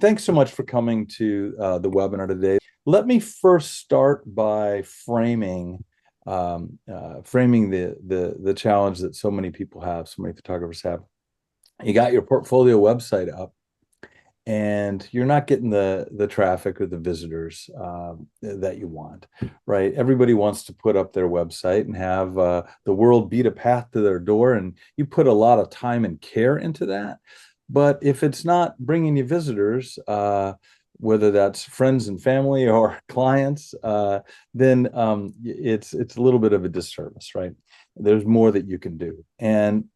Thanks so much for coming to the webinar today. Let me first start by framing the challenge that so many people have, so many photographers have. You got your portfolio website up, and you're not getting the traffic or the visitors that you want, right? Everybody wants to put up their website and have the world beat a path to their door, and you put a lot of time and care into that. But if it's not bringing you visitors, whether that's friends and family or clients, then it's a little bit of a disservice, right? There's more that you can do, and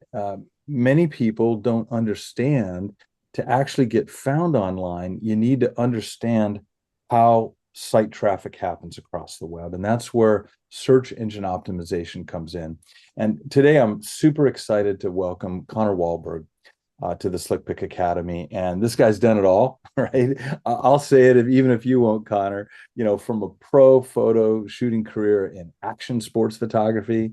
many people don't understand to actually get found online. You need to understand how site traffic happens across the web, and that's where search engine optimization comes in. And today, I'm super excited to welcome Connor Wahlberg to the SlickPic Academy. And this guy's done it all, right? I'll say it, even if you won't, Connor, from a pro photo shooting career in action sports photography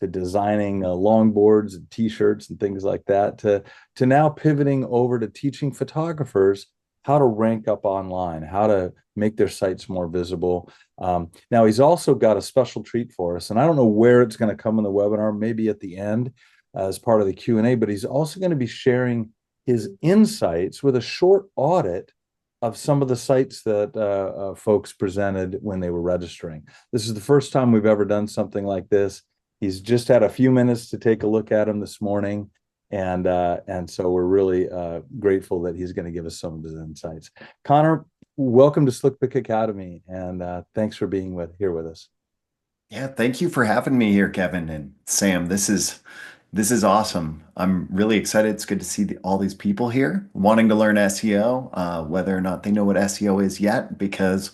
to designing longboards and t-shirts and things like that, to now pivoting over to teaching photographers how to rank up online, how to make their sites more visible. Now, he's also got a special treat for us, and I don't know where it's going to come in the webinar, maybe at the end, as part of the Q&A, but he's also going to be sharing his insights with a short audit of some of the sites that folks presented when they were registering. This is the first time we've ever done something like this. He's just had a few minutes to take a look at them this morning, and so we're really grateful that he's going to give us some of his insights. Connor, welcome to SlickPic Academy, and thanks for being here with us. Yeah, thank you for having me here, Kevin and Sam. This is awesome. I'm really excited. It's good to see all these people here wanting to learn SEO, whether or not they know what SEO is yet, because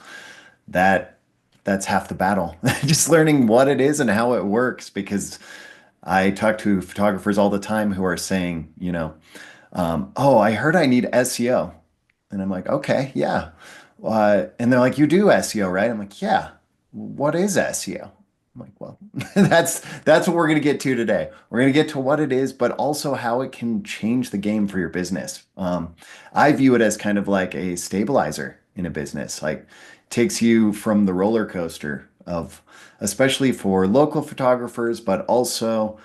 that's half the battle. Just learning what it is and how it works, because I talk to photographers all the time who are saying, oh, I heard I need SEO. And I'm like, okay, yeah. And they're like, you do SEO, right? I'm like, yeah. What is SEO? I'm like, well, that's what we're going to get to today. We're going to get to what it is, but also how it can change the game for your business. I view it as kind of like a stabilizer in a business, like takes you from the roller coaster of, especially for local photographers, but also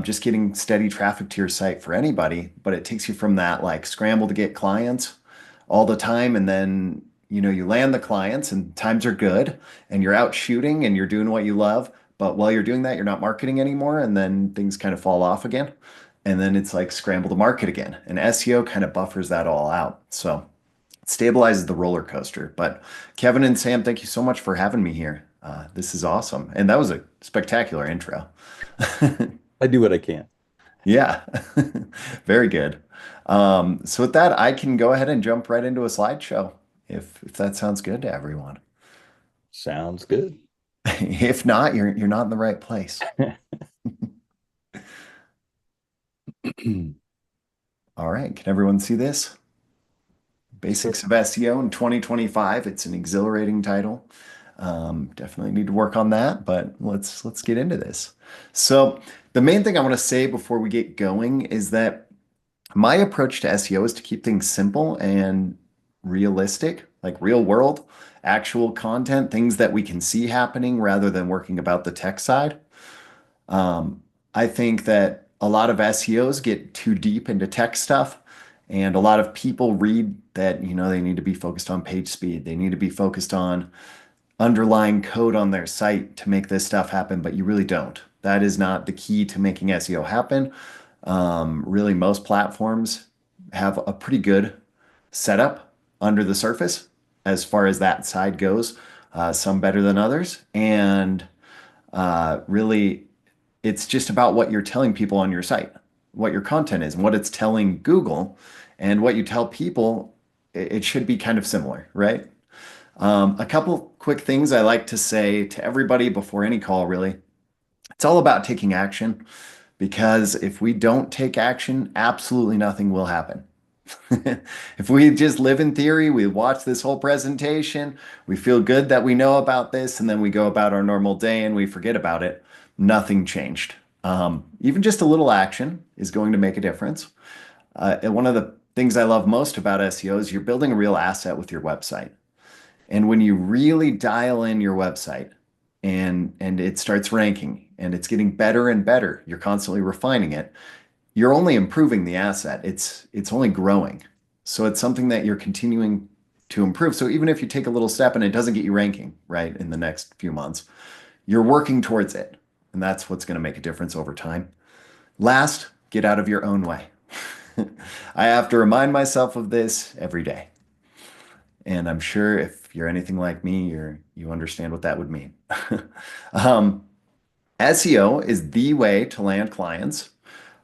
just getting steady traffic to your site for anybody. But it takes you from that like scramble to get clients all the time, and then you land the clients and times are good and you're out shooting and you're doing what you love, but while you're doing that you're not marketing anymore, and then things kind of fall off again, and then it's like scramble to market again, and SEO kind of buffers that all out, so it stabilizes the roller coaster. But Kevin and Sam, thank you so much for having me here. This is awesome, and that was a spectacular intro. I do what I can. Yeah, very good. So with that, I can go ahead and jump right into a slideshow if that sounds good to everyone. Sounds good. If not, you're not in the right place. All right, can everyone see this? Sure. Basics of SEO in 2025. It's an exhilarating title. Definitely need to work on that, but let's get into this. So the main thing I want to say before we get going is that my approach to SEO is to keep things simple and realistic, like real world, actual content, things that we can see happening rather than working about the tech side. I think that a lot of SEOs get too deep into tech stuff, and a lot of people read that, they need to be focused on page speed. They need to be focused on underlying code on their site to make this stuff happen, but you really don't. That is not the key to making SEO happen. Really, most platforms have a pretty good setup under the surface as far as that side goes, some better than others. And really, it's just about what you're telling people on your site, what your content is, and what it's telling Google, and what you tell people. It should be kind of similar, right? A couple quick things I like to say to everybody before any call, really. It's all about taking action, because if we don't take action, absolutely nothing will happen. If we just live in theory, we watch this whole presentation, we feel good that we know about this, and then we go about our normal day and we forget about it, nothing changed. Even just a little action is going to make a difference. And one of the things I love most about SEO is you're building a real asset with your website. And when you really dial in your website and it starts ranking and it's getting better and better, you're constantly refining it, you're only improving the asset. It's only growing. So it's something that you're continuing to improve. So even if you take a little step and it doesn't get you ranking, right, in the next few months, you're working towards it. And that's what's going to make a difference over time. Last, get out of your own way. I have to remind myself of this every day. And I'm sure if you're anything like me, you understand what that would mean. um, SEO is the way to land clients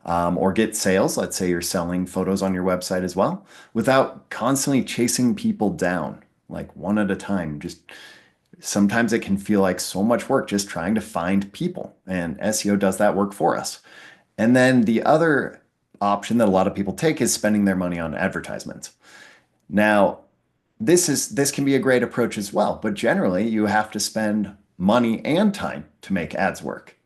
or get sales. Let's say you're selling photos on your website as well, without constantly chasing people down, like one at a time. Just sometimes it can feel like so much work just trying to find people, and SEO does that work for us. And then the other option that a lot of people take is spending their money on advertisements. Now, this can be a great approach as well, but generally you have to spend money and time to make ads work.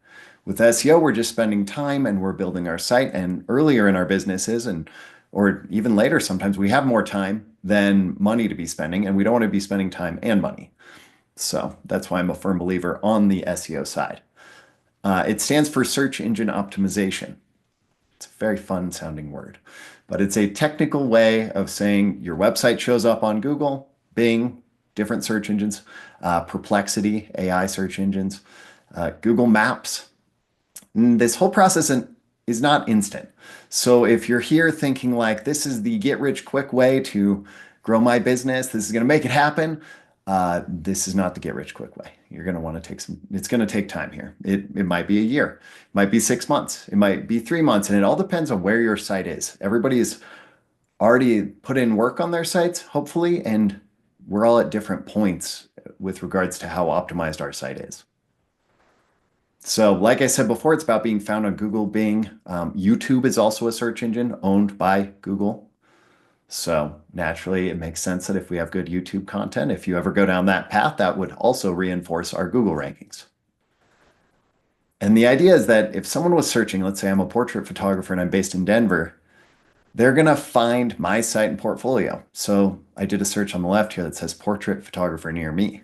With SEO, we're just spending time and we're building our site. And earlier in our businesses and or even later, sometimes we have more time than money to be spending, and we don't want to be spending time and money. So that's why I'm a firm believer on the SEO side. It stands for search engine optimization. It's a very fun sounding word, but it's a technical way of saying your website shows up on Google, Bing, different search engines, Perplexity, AI search engines, Google Maps. This whole process is not instant. So if you're here thinking like this is the get rich quick way to grow my business, this is going to make it happen, this is not the get rich quick way. You're going to want to take it's going to take time here. It might be a year, it might be 6 months, it might be 3 months, and it all depends on where your site is. Everybody has already put in work on their sites, hopefully, and we're all at different points with regards to how optimized our site is. So, like I said before, it's about being found on Google, Bing. YouTube is also a search engine owned by Google. So, naturally, it makes sense that if we have good YouTube content, if you ever go down that path, that would also reinforce our Google rankings. And the idea is that if someone was searching, let's say I'm a portrait photographer and I'm based in Denver, they're going to find my site and portfolio. So, I did a search on the left here that says portrait photographer near me.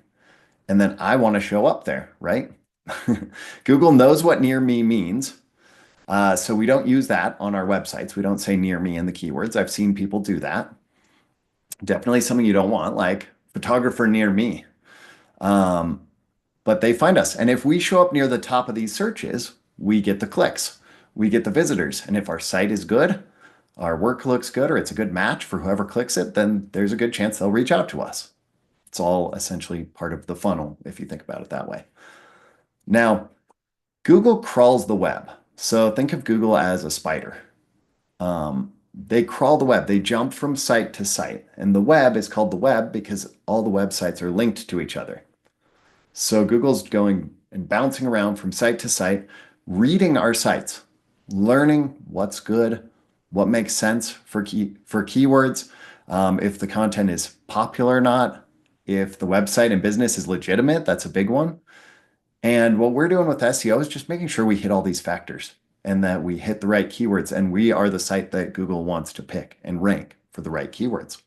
And then I want to show up there, right? Google knows what near me means. So we don't use that on our websites. We don't say near me in the keywords. I've seen people do that. Definitely something you don't want, like photographer near me. Um, but they find us. And if we show up near the top of these searches, we get the clicks, we get the visitors. And if our site is good, our work looks good, or it's a good match for whoever clicks it, then there's a good chance they'll reach out to us. It's all essentially part of the funnel, if you think about it that way. Now, Google crawls the web. So think of Google as a spider. They crawl the web. They jump from site to site. And the web is called the web because all the websites are linked to each other. So Google's going and bouncing around from site to site, reading our sites, learning what's good, what makes sense for keywords, if the content is popular or not, if the website and business is legitimate, that's a big one. And what we're doing with SEO is just making sure we hit all these factors and that we hit the right keywords, and we are the site that Google wants to pick and rank for the right keywords.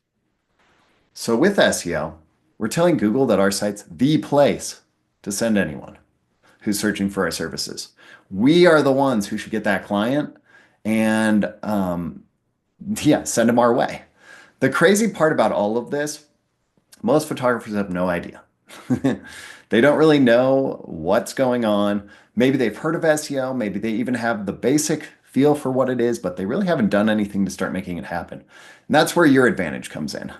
So with SEO, we're telling Google that our site's the place to send anyone who's searching for our services. We are the ones who should get that client and send them our way. The crazy part about all of this, most photographers have no idea. They don't really know what's going on. Maybe they've heard of SEO, maybe they even have the basic feel for what it is, but they really haven't done anything to start making it happen. And that's where your advantage comes in.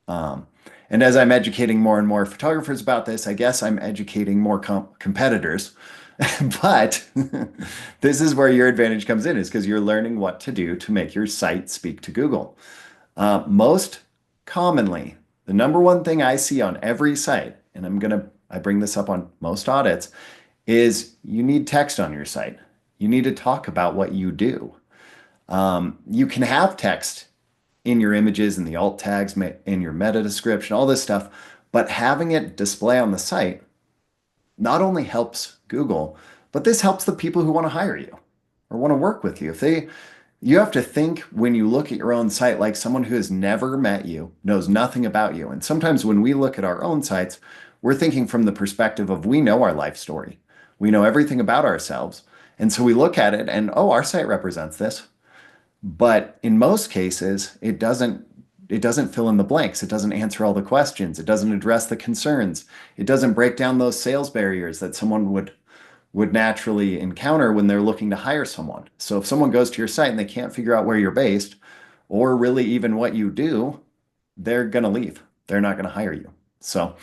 And as I'm educating more and more photographers about this, I guess I'm educating more competitors. But this is where your advantage comes in, is because you're learning what to do to make your site speak to Google. Most commonly, the number one thing I see on every site, and I bring this up on most audits, is you need text on your site. You need to talk about what you do. You can have text in your images and the alt tags, in your meta description, all this stuff, but having it display on the site not only helps Google, but this helps the people who want to hire you or want to work with you. You have to think when you look at your own site like someone who has never met you, knows nothing about you. And sometimes when we look at our own sites, we're thinking from the perspective of we know our life story. We know everything about ourselves. And so we look at it and, oh, our site represents this. But in most cases, it doesn't fill in the blanks. It doesn't answer all the questions. It doesn't address the concerns. It doesn't break down those sales barriers that someone would naturally encounter when they're looking to hire someone. So if someone goes to your site and they can't figure out where you're based or really even what you do, they're going to leave. They're not going to hire you. So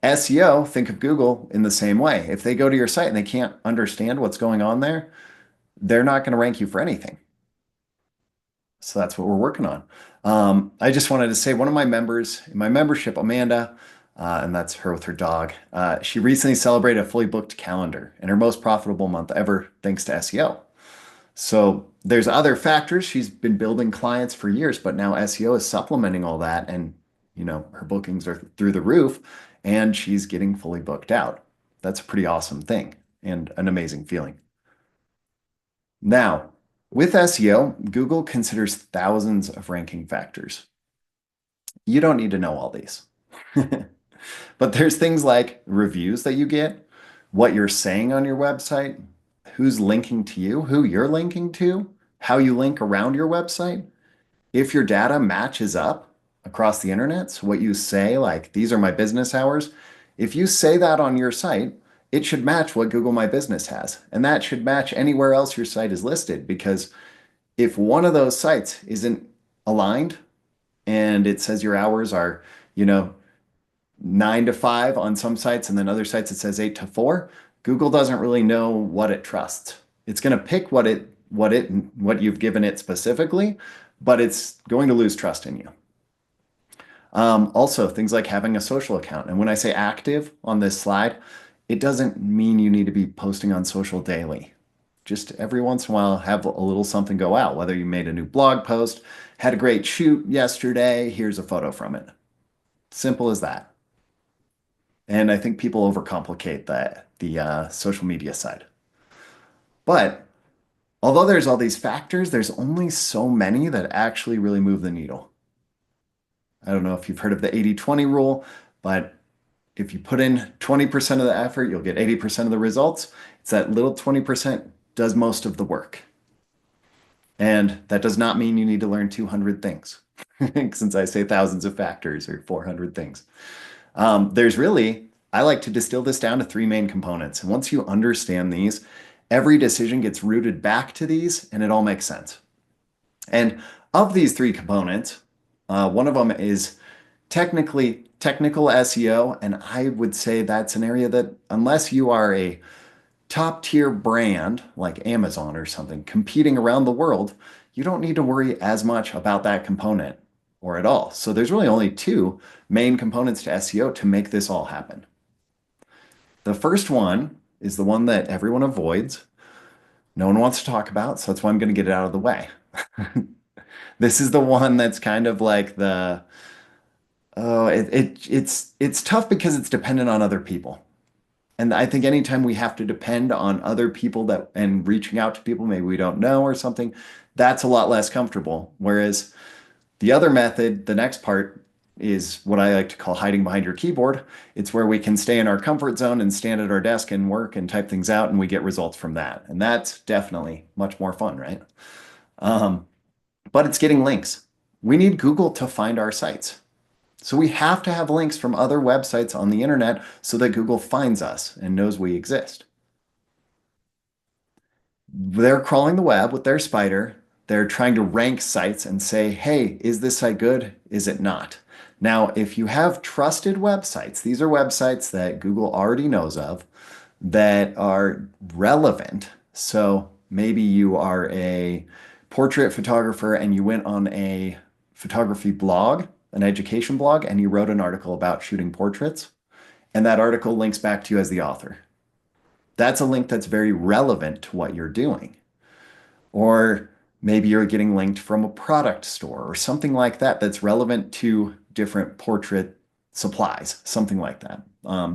SEO, think of Google in the same way. If they go to your site and they can't understand what's going on there, they're not going to rank you for anything. So that's what we're working on. I just wanted to say one of my members in my membership, Amanda, and that's her with her dog, she recently celebrated a fully booked calendar and her most profitable month ever thanks to SEO. So there's other factors. She's been building clients for years, but now SEO is supplementing all that. And, her bookings are through the roof and she's getting fully booked out. That's a pretty awesome thing and an amazing feeling. Now, with SEO, Google considers thousands of ranking factors. You don't need to know all these. But there's things like reviews that you get, what you're saying on your website, who's linking to you, who you're linking to, how you link around your website. If your data matches up across the internet, so what you say, like these are my business hours, if you say that on your site, it should match what Google My Business has. And that should match anywhere else your site is listed because if one of those sites isn't aligned and it says your hours are, you know, 9 to 5 on some sites, and then other sites it says 8 to 4, Google doesn't really know what it trusts. It's going to pick what you've given it specifically, but it's going to lose trust in you. Also, things like having a social account. And when I say active on this slide, it doesn't mean you need to be posting on social daily. Just every once in a while, have a little something go out, whether you made a new blog post, had a great shoot yesterday, here's a photo from it. Simple as that. And I think people overcomplicate the social media side. But although there's all these factors, there's only so many that actually really move the needle. I don't know if you've heard of the 80-20 rule, but if you put in 20% of the effort, you'll get 80% of the results. It's that little 20% does most of the work. And that does not mean you need to learn 200 things, since I say thousands of factors or 400 things. I like to distill this down to 3 main components. And once you understand these, every decision gets rooted back to these and it all makes sense. And of these 3 components, one of them is technical SEO. And I would say that's an area that unless you are a top tier brand like Amazon or something competing around the world, you don't need to worry as much about that component or at all. So there's really only 2 main components to SEO to make this all happen. The first one is the one that everyone avoids. No one wants to talk about, so that's why I'm going to get it out of the way. This is the one that's kind of like it's tough because it's dependent on other people. And I think anytime we have to depend on other people and reaching out to people maybe we don't know or something, that's a lot less comfortable. Whereas the other method, the next part, is what I like to call hiding behind your keyboard. It's where we can stay in our comfort zone and stand at our desk and work and type things out, and we get results from that. And that's definitely much more fun, right? But it's getting links. We need Google to find our sites. So we have to have links from other websites on the internet so that Google finds us and knows we exist. They're crawling the web with their spider. They're trying to rank sites and say, hey, is this site good? Is it not? Now, if you have trusted websites, these are websites that Google already knows of that are relevant. So maybe you are a portrait photographer and you went on a photography blog, an education blog, and you wrote an article about shooting portraits, and that article links back to you as the author. That's a link that's very relevant to what you're doing. Or maybe you're getting linked from a product store or something like that that's relevant to different portrait supplies, something like that.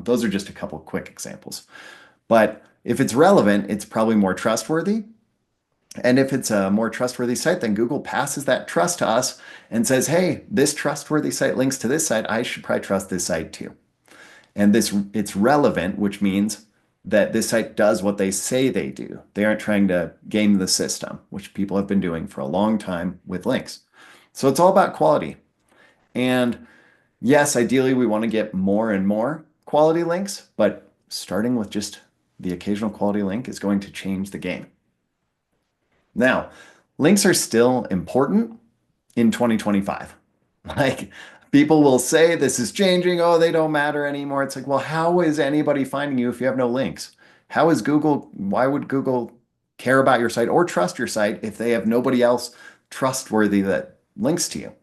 Those are just a couple quick examples. But if it's relevant, it's probably more trustworthy. And if it's a more trustworthy site, then Google passes that trust to us and says, hey, this trustworthy site links to this site. I should probably trust this site too. And it's relevant, which means that this site does what they say they do. They aren't trying to game the system, which people have been doing for a long time with links. So it's all about quality. And yes, ideally we want to get more and more quality links, but starting with just the occasional quality link is going to change the game. Now, links are still important in 2025. Like people will say this is changing. Oh, they don't matter anymore. It's like, well, how is anybody finding you if you have no links? How is Google, why would Google care about your site or trust your site if they have nobody else trustworthy that links to you?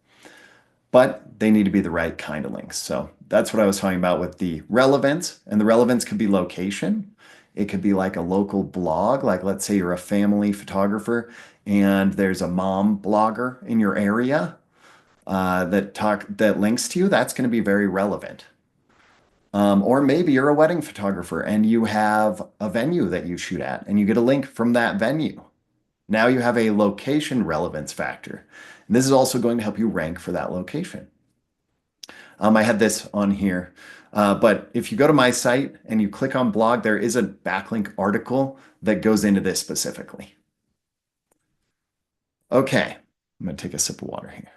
But they need to be the right kind of links. So that's what I was talking about with the relevance. And the relevance could be location. It could be like a local blog. Like let's say you're a family photographer and there's a mom blogger in your area that links to you. That's going to be very relevant. Or maybe you're a wedding photographer and you have a venue that you shoot at and you get a link from that venue. Now you have a location relevance factor. And this is also going to help you rank for that location. I had this on here, but if you go to my site and you click on blog, there is a backlink article that goes into this specifically. Okay, I'm going to take a sip of water here.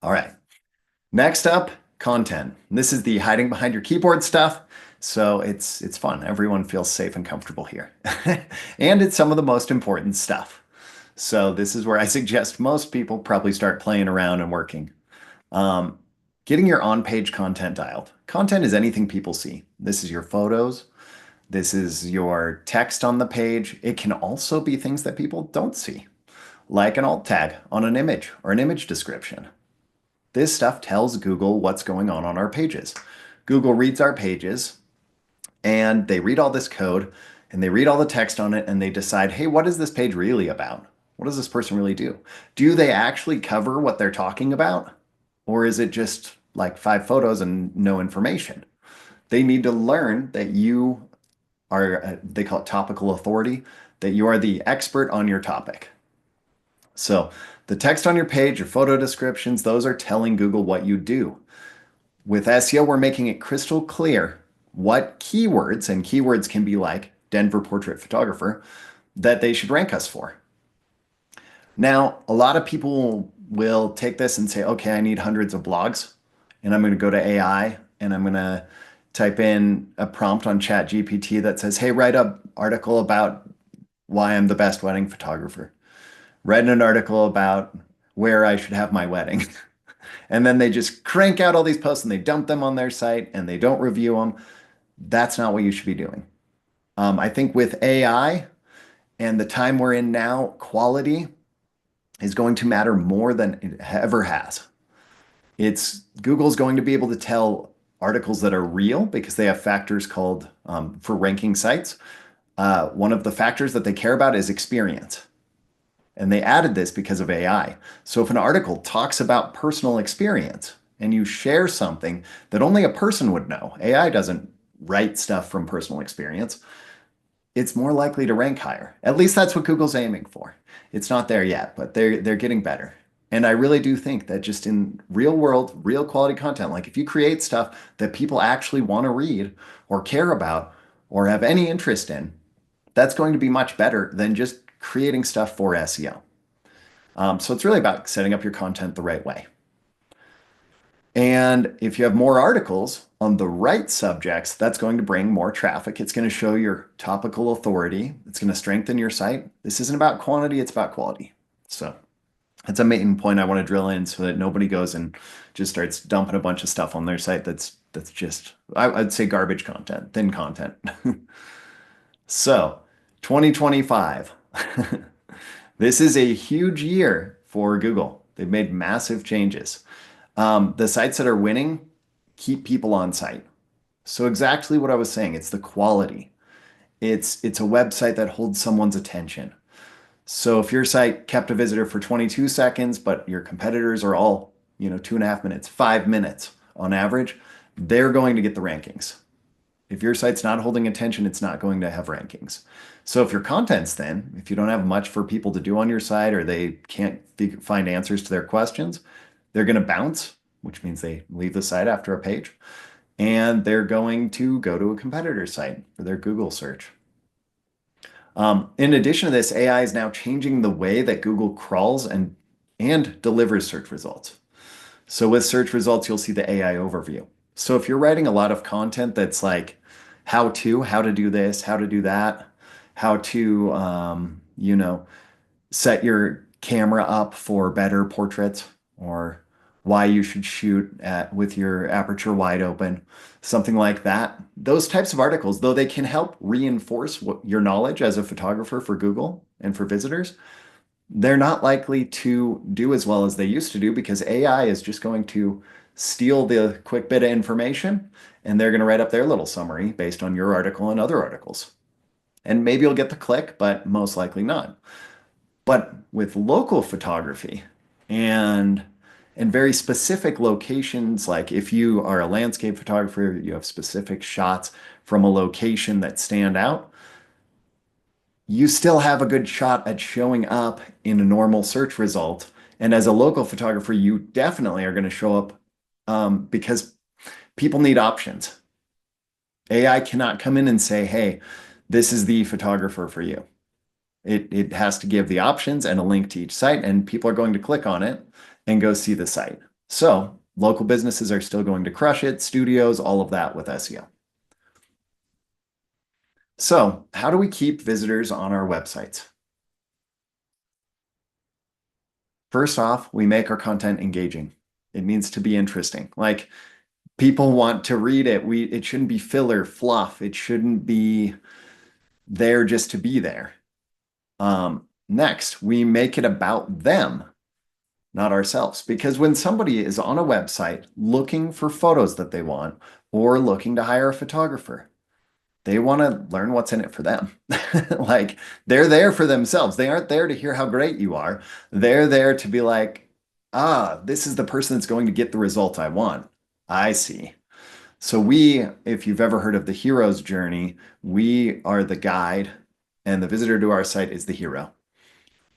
All right. Next up, content. This is the hiding behind your keyboard stuff. So it's fun. Everyone feels safe and comfortable here. And it's some of the most important stuff. So this is where I suggest most people probably start playing around and working. Um, Getting your on-page content dialed. Content is anything people see. This is your photos. This is your text on the page. It can also be things that people don't see, like an alt tag on an image or an image description. This stuff tells Google what's going on our pages. Google reads our pages and they read all this code and they read all the text on it and they decide, hey, what is this page really about? What does this person really do? Do they actually cover what they're talking about? Or is it just like 5 photos and no information? They need to learn that you are, they call it topical authority, that you are the expert on your topic. So the text on your page, your photo descriptions, those are telling Google what you do. With SEO, we're making it crystal clear what keywords, and keywords can be like Denver portrait photographer, that they should rank us for. Now, a lot of people will take this and say, okay, I need hundreds of blogs, and I'm going to go to AI and I'm going to type in a prompt on ChatGPT that says, hey, write an article about why I'm the best wedding photographer. Write an article about where I should have my wedding. And then they just crank out all these posts and they dump them on their site and they don't review them. That's not what you should be doing. I think with AI and the time we're in now, quality is going to matter more than it ever has. It's Google's going to be able to tell articles that are real because they have factors called for ranking sites. One of the factors that they care about is experience. And they added this because of AI. So if an article talks about personal experience and you share something that only a person would know, AI doesn't write stuff from personal experience, it's more likely to rank higher. At least that's what Google's aiming for. It's not there yet, but they're getting better. And I really do think that just in real world, real quality content, like if you create stuff that people actually want to read or care about or have any interest in, that's going to be much better than just creating stuff for SEO. So it's really about setting up your content the right way. And if you have more articles on the right subjects, that's going to bring more traffic. It's going to show your topical authority. It's going to strengthen your site. This isn't about quantity, it's about quality. So that's a main point I want to drill in so that nobody goes and just starts dumping a bunch of stuff on their site that's just, I'd say garbage content, thin content. So 2025. This is a huge year for Google. They've made massive changes. The sites that are winning keep people on site. So exactly what I was saying, it's the quality. It's a website that holds someone's attention. So if your site kept a visitor for 22 seconds, but your competitors are all, 2.5 minutes, 5 minutes on average, they're going to get the rankings. If your site's not holding attention, it's not going to have rankings. So if your content's thin, if you don't have much for people to do on your site or they can't find answers to their questions, they're going to bounce, which means they leave the site after a page, and they're going to go to a competitor site for their Google search. In addition to this, AI is now changing the way that Google crawls and delivers search results. So with search results, you'll see the AI overview. So if you're writing a lot of content that's like how to do this, how to do that, how to, set your camera up for better portraits, or why you should shoot with your aperture wide open, something like that. Those types of articles, though they can help reinforce your knowledge as a photographer for Google and for visitors, they're not likely to do as well as they used to do because AI is just going to steal the quick bit of information and they're going to write up their little summary based on your article and other articles. And maybe you'll get the click, but most likely not. But with local photography and very specific locations, like if you are a landscape photographer, you have specific shots from a location that stand out, you still have a good shot at showing up in a normal search result. And as a local photographer, you definitely are going to show up because people need options. AI cannot come in and say, hey, this is the photographer for you. It has to give the options and a link to each site, and people are going to click on it and go see the site. So local businesses are still going to crush it, studios, all of that with SEO. So how do we keep visitors on our websites? First off, we make our content engaging. It needs to be interesting. Like people want to read it. It shouldn't be filler, fluff. It shouldn't be there just to be there. Next, we make it about them, not ourselves. Because when somebody is on a website looking for photos that they want or looking to hire a photographer, they want to learn what's in it for them. Like they're there for themselves. They aren't there to hear how great you are. They're there to be like, ah, this is the person that's going to get the result I want. I see. So if you've ever heard of the hero's journey, we are the guide and the visitor to our site is the hero.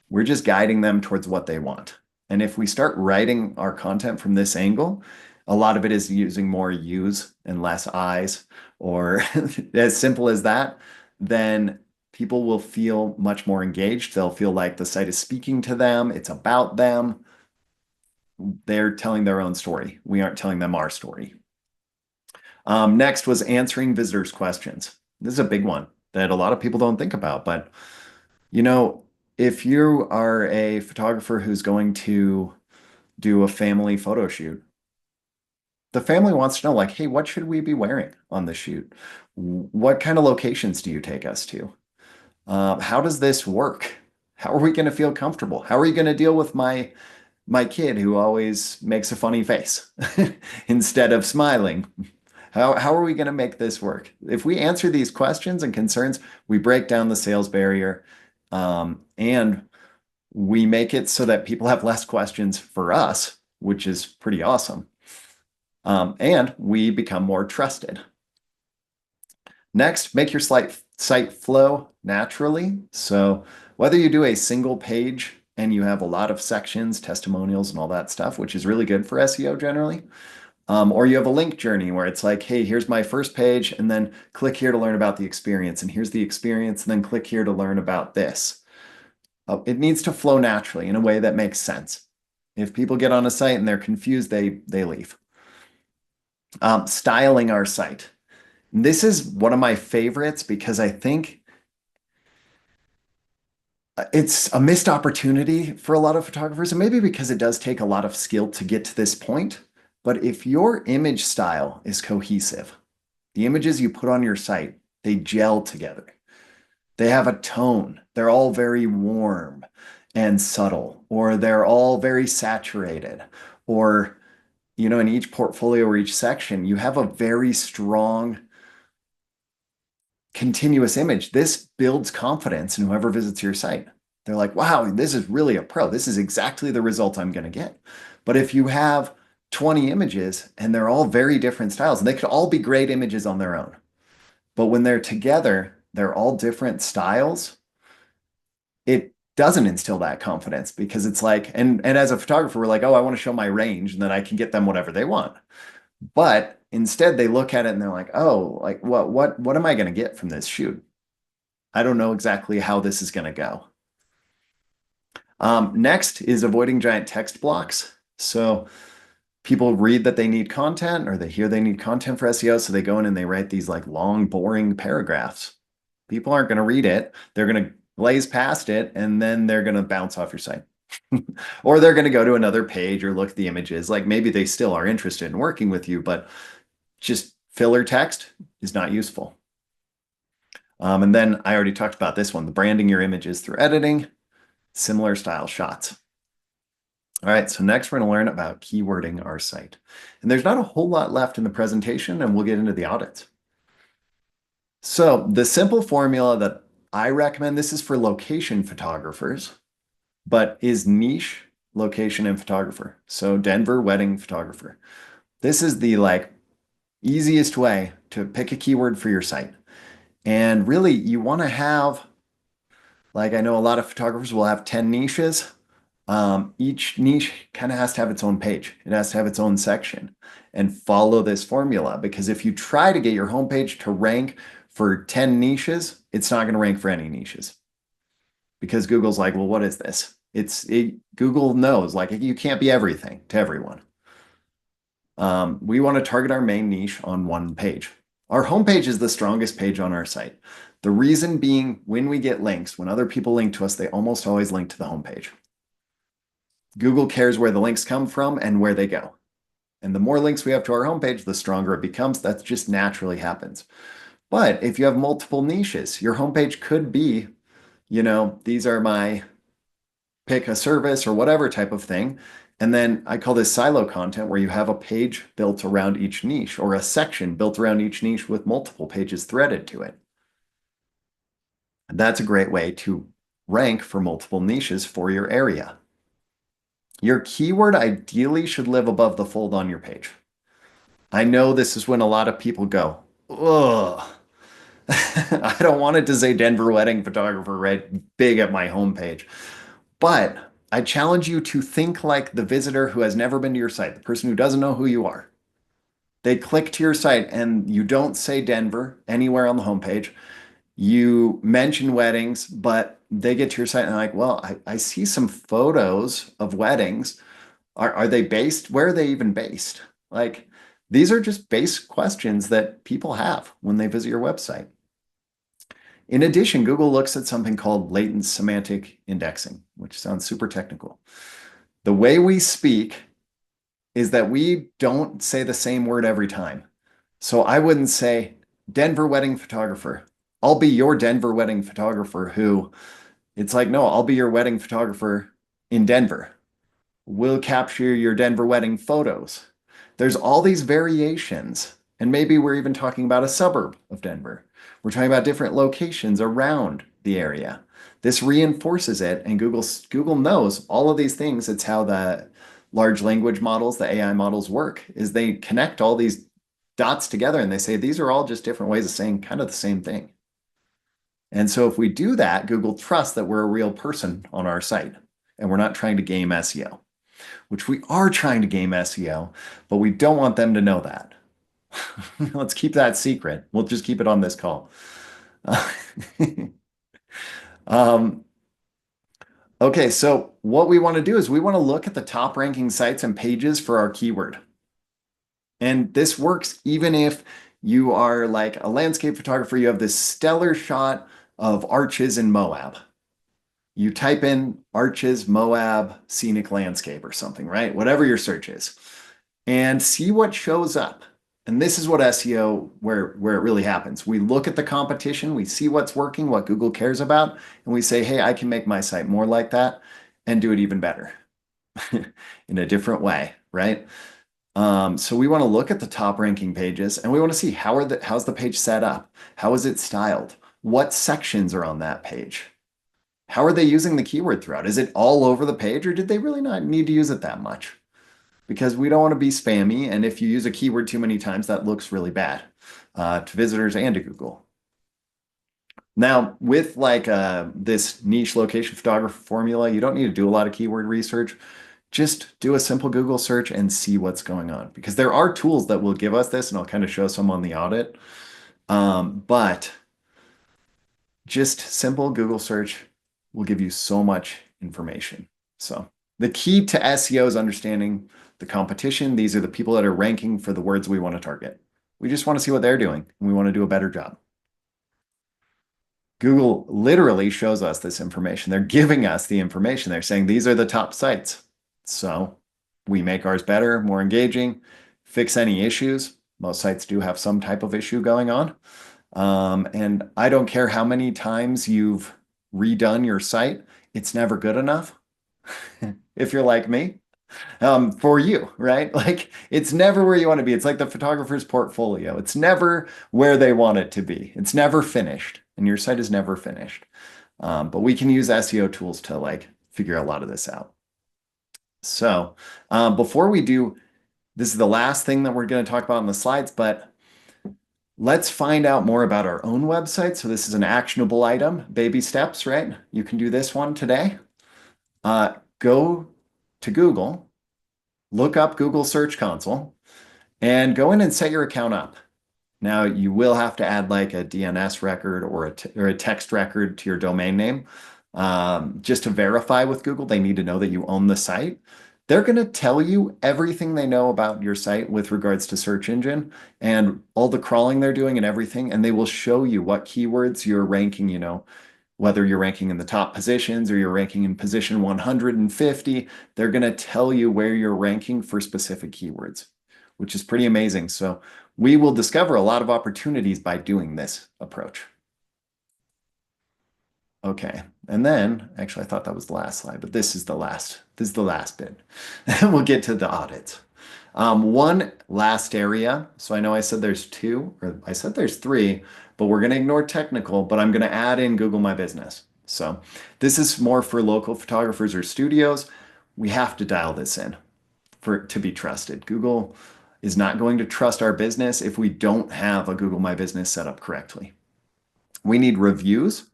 We're just guiding them towards what they want. And if we start writing our content from this angle, a lot of it is using more U's and less I's, or as simple as that, then people will feel much more engaged. They'll feel like the site is speaking to them. It's about them. They're telling their own story. We aren't telling them our story. Next was answering visitors' questions. This is a big one that a lot of people don't think about, but if you are a photographer who's going to do a family photo shoot, the family wants to know, like, hey, what should we be wearing on the shoot? What kind of locations do you take us to? How does this work? How are we going to feel comfortable? How are you going to deal with my kid who always makes a funny face instead of smiling? How are we going to make this work? If we answer these questions and concerns, we break down the sales barrier, and we make it so that people have less questions for us, which is pretty awesome. And we become more trusted. Next, make your site flow naturally. So whether you do a single page and you have a lot of sections, testimonials, and all that stuff, which is really good for SEO generally, or you have a link journey where it's like, hey, here's my first page, and then click here to learn about the experience, and here's the experience, and then click here to learn about this. It needs to flow naturally in a way that makes sense. If people get on a site and they're confused, they leave. Styling our site. This is one of my favorites because I think it's a missed opportunity for a lot of photographers, and maybe because it does take a lot of skill to get to this point. But if your image style is cohesive, the images you put on your site, they gel together. They have a tone. They're all very warm and subtle, or they're all very saturated, or, in each portfolio or each section, you have a very strong continuous image. This builds confidence in whoever visits your site. They're like, wow, this is really a pro. This is exactly the result I'm going to get. But if you have 20 images and they're all very different styles, and they could all be great images on their own, But when they're together, they're all different styles. It doesn't instill that confidence because it's like, and as a photographer, we're like, oh, I want to show my range and then I can get them whatever they want. But instead they look at it and they're like, oh, like what am I going to get from this shoot? I don't know exactly how this is going to go. Next is avoiding giant text blocks. So people read that they need content or they hear they need content for SEO. So they go in and they write these like long, boring paragraphs. People aren't going to read it. They're going to glaze past it and then they're going to bounce off your site. Or they're going to go to another page or look at the images. Like maybe they still are interested in working with you, but just filler text is not useful. And then I already talked about this one, the branding your images through editing, similar style shots. All right, so next we're going to learn about keywording our site. And there's not a whole lot left in the presentation, and we'll get into the audits. So the simple formula that I recommend, this is for location photographers, but is niche location and photographer. So Denver wedding photographer. This is the like easiest way to pick a keyword for your site. And really you want to have, like I know a lot of photographers will have 10 niches. Each niche kind of has to have its own page. It has to have its own section and follow this formula because if you try to get your homepage to rank for 10 niches, it's not going to rank for any niches because Google's like, well, what is this? Google knows like you can't be everything to everyone. We want to target our main niche on one page. Our homepage is the strongest page on our site. The reason being when we get links, when other people link to us, they almost always link to the homepage. Google cares where the links come from and where they go. And the more links we have to our homepage, the stronger it becomes. That just naturally happens. But if you have multiple niches, your homepage could be, these are my pick a service or whatever type of thing. And then I call this silo content where you have a page built around each niche or a section built around each niche with multiple pages threaded to it. And that's a great way to rank for multiple niches for your area. Your keyword ideally should live above the fold on your page. I know this is when a lot of people go, ugh, I don't want it to say Denver wedding photographer right big at my homepage. But I challenge you to think like the visitor who has never been to your site, the person who doesn't know who you are. They click to your site and you don't say Denver anywhere on the homepage. You mention weddings, but they get to your site and they're like, well, I see some photos of weddings. Are they based? Where are they even based? Like, these are just basic questions that people have when they visit your website. In addition, Google looks at something called latent semantic indexing, which sounds super technical. The way we speak is that we don't say the same word every time. So I wouldn't say Denver wedding photographer. I'll be your Denver wedding photographer who, it's like, no, I'll be your wedding photographer in Denver. We'll capture your Denver wedding photos. There's all these variations. And maybe we're even talking about a suburb of Denver. We're talking about different locations around the area. This reinforces it, and Google knows all of these things. It's how the large language models, the AI models work, is they connect all these dots together and they say these are all just different ways of saying kind of the same thing. And so if we do that, Google trusts that we're a real person on our site and we're not trying to game SEO, which we are trying to game SEO, but we don't want them to know that. Let's keep that secret. We'll just keep it on this call. Okay, so what we want to do is we want to look at the top ranking sites and pages for our keyword. And this works even if you are like a landscape photographer, you have this stellar shot of arches in Moab. You type in arches, Moab, scenic landscape or something, right? Whatever your search is, and see what shows up. And this is what SEO, where it really happens. We look at the competition, we see what's working, what Google cares about, and we say, hey, I can make my site more like that and do it even better in a different way, right? So we want to look at the top ranking pages and we want to see how's the page set up? How is it styled? What sections are on that page? How are they using the keyword throughout? Is it all over the page or did they really not need to use it that much? Because we don't want to be spammy. And if you use a keyword too many times, that looks really bad to visitors and to Google. Now, with like this niche location photographer formula, you don't need to do a lot of keyword research. Just do a simple Google search and see what's going on because there are tools that will give us this, and I'll kind of show some on the audit. But just simple Google search will give you so much information. So the key to SEO is understanding the competition. These are the people that are ranking for the words we want to target. We just want to see what they're doing and we want to do a better job. Google literally shows us this information. They're giving us the information. They're saying these are the top sites. So we make ours better, more engaging, fix any issues. Most sites do have some type of issue going on. And I don't care how many times you've redone your site, it's never good enough. If you're like me, for you, right? Like it's never where you want to be. It's like the photographer's portfolio. It's never where they want it to be. It's never finished, and your site is never finished. But we can use SEO tools to like figure a lot of this out. So before we do, this is the last thing that we're going to talk about in the slides, but let's find out more about our own website. So this is an actionable item, baby steps, right? You can do this one today. Go to Google, look up Google Search Console, and go in and set your account up. Now you will have to add like a DNS record or a text record to your domain name. Just to verify with Google, they need to know that you own the site. They're going to tell you everything they know about your site with regards to search engine and all the crawling they're doing and everything. And they will show you what keywords you're ranking, whether you're ranking in the top positions or you're ranking in position 150, they're going to tell you where you're ranking for specific keywords, which is pretty amazing. So we will discover a lot of opportunities by doing this approach. Okay, and then actually I thought that was the last slide, but this is the last bit. We'll get to the audit. One last area. So I know I said there's two, or I said there's three, but we're going to ignore technical, but I'm going to add in Google My Business. So this is more for local photographers or studios. We have to dial this in for it to be trusted. Google is not going to trust our business if we don't have a Google My Business set up correctly. We need reviews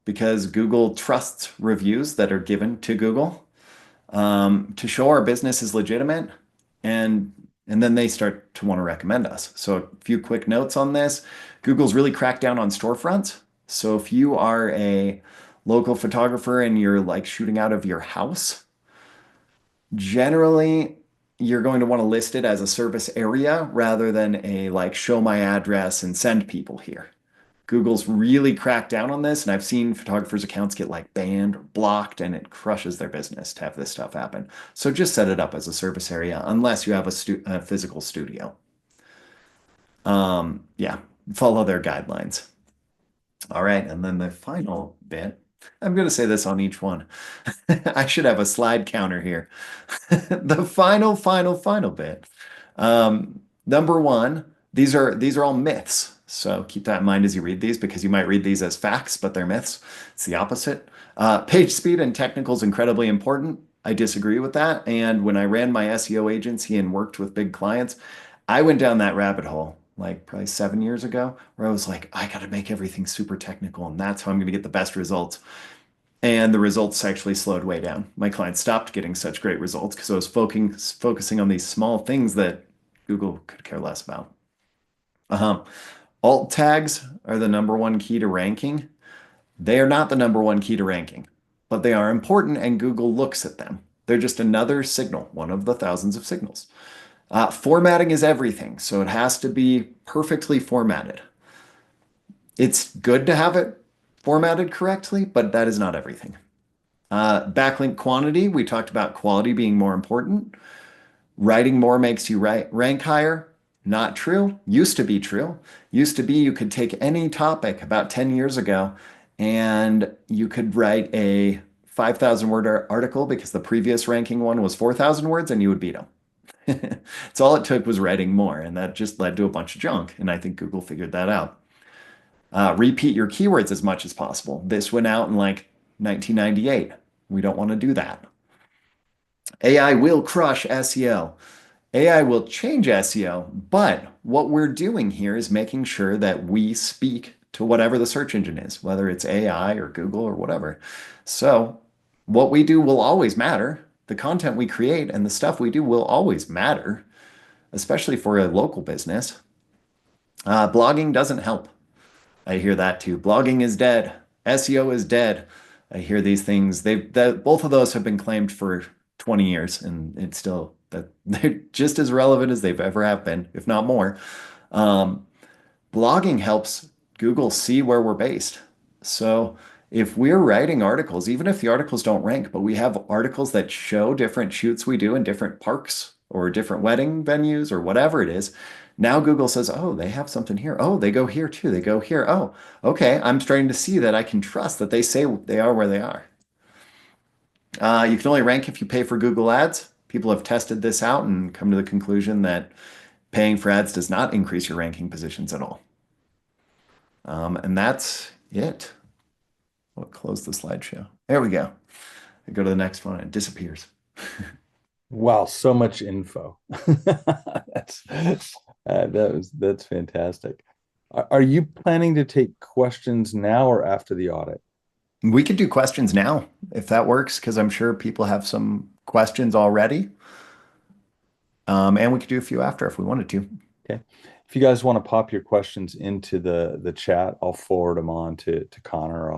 because Google trusts reviews that are given to Google to show our business is legitimate, and then they start to want to recommend us. So a few quick notes on this. Google's really cracked down on storefronts. So if you are a local photographer and you're like shooting out of your house, generally you're going to want to list it as a service area rather than a like show my address and send people here. Google's really cracked down on this, and I've seen photographers' accounts get like banned or blocked, and it crushes their business to have this stuff happen. So just set it up as a service area unless you have a physical studio. Yeah, follow their guidelines. All right, and then the final bit, I'm going to say this on each one. I should have a slide counter here. The final bit. Number one, these are all myths. So keep that in mind as you read these because you might read these as facts, but they're myths. It's the opposite. Page speed and technical is incredibly important. I disagree with that. And when I ran my SEO agency and worked with big clients, I went down that rabbit hole like probably 7 years ago where I was like, I got to make everything super technical and that's how I'm going to get the best results. And the results actually slowed way down. My clients stopped getting such great results because I was focusing on these small things that Google could care less about. Alt tags are the number one key to ranking. They are not the number one key to ranking, but they are important and Google looks at them. They're just another signal, one of the thousands of signals. Formatting is everything, so it has to be perfectly formatted. It's good to have it formatted correctly, but that is not everything. Backlink quantity, we talked about quality being more important. Writing more makes you rank higher. Not true. Used to be true. Used to be you could take any topic about 10 years ago and you could write a 5,000 word article because the previous ranking one was 4,000 words and you would beat them. It's all it took was writing more, and that just led to a bunch of junk. And I think Google figured that out. Repeat your keywords as much as possible. This went out in like 1998. We don't want to do that. AI will crush SEO. AI will change SEO, but what we're doing here is making sure that we speak to whatever the search engine is, whether it's AI or Google or whatever. So what we do will always matter. The content we create and the stuff we do will always matter, especially for a local business. Blogging doesn't help. I hear that too. Blogging is dead. SEO is dead. I hear these things. Both of those have been claimed for 20 years, and it's still that they're just as relevant as they've ever have been, if not more. Um, Blogging helps Google see where we're based. So if we're writing articles, even if the articles don't rank, but we have articles that show different shoots we do in different parks or different wedding venues or whatever it is, now Google says, oh, they have something here. Oh, they go here too. They go here. Oh, okay. I'm starting to see that I can trust that they say they are where they are. You can only rank if you pay for Google Ads. People have tested this out and come to the conclusion that paying for ads does not increase your ranking positions at all. And that's it. We'll close the slideshow. There we go. I go to the next one and it disappears. Wow, so much info. That's fantastic. Are you planning to take questions now or after the audit? We could do questions now if that works, because I'm sure people have some questions already. And we could do a few after if we wanted to. Okay. If you guys want to pop your questions into the chat, I'll forward them on to Connor.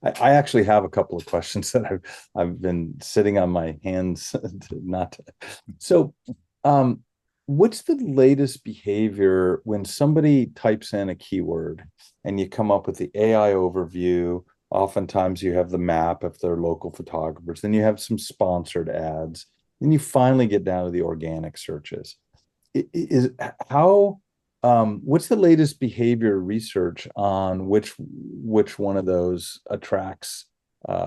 I actually have a couple of questions that I've been sitting on my hands to not to. So, what's the latest behavior when somebody types in a keyword and you come up with the AI overview? Oftentimes you have the map if they're local photographers, then you have some sponsored ads, then you finally get down to the organic searches. Is how what's the latest behavior research on which one of those attracts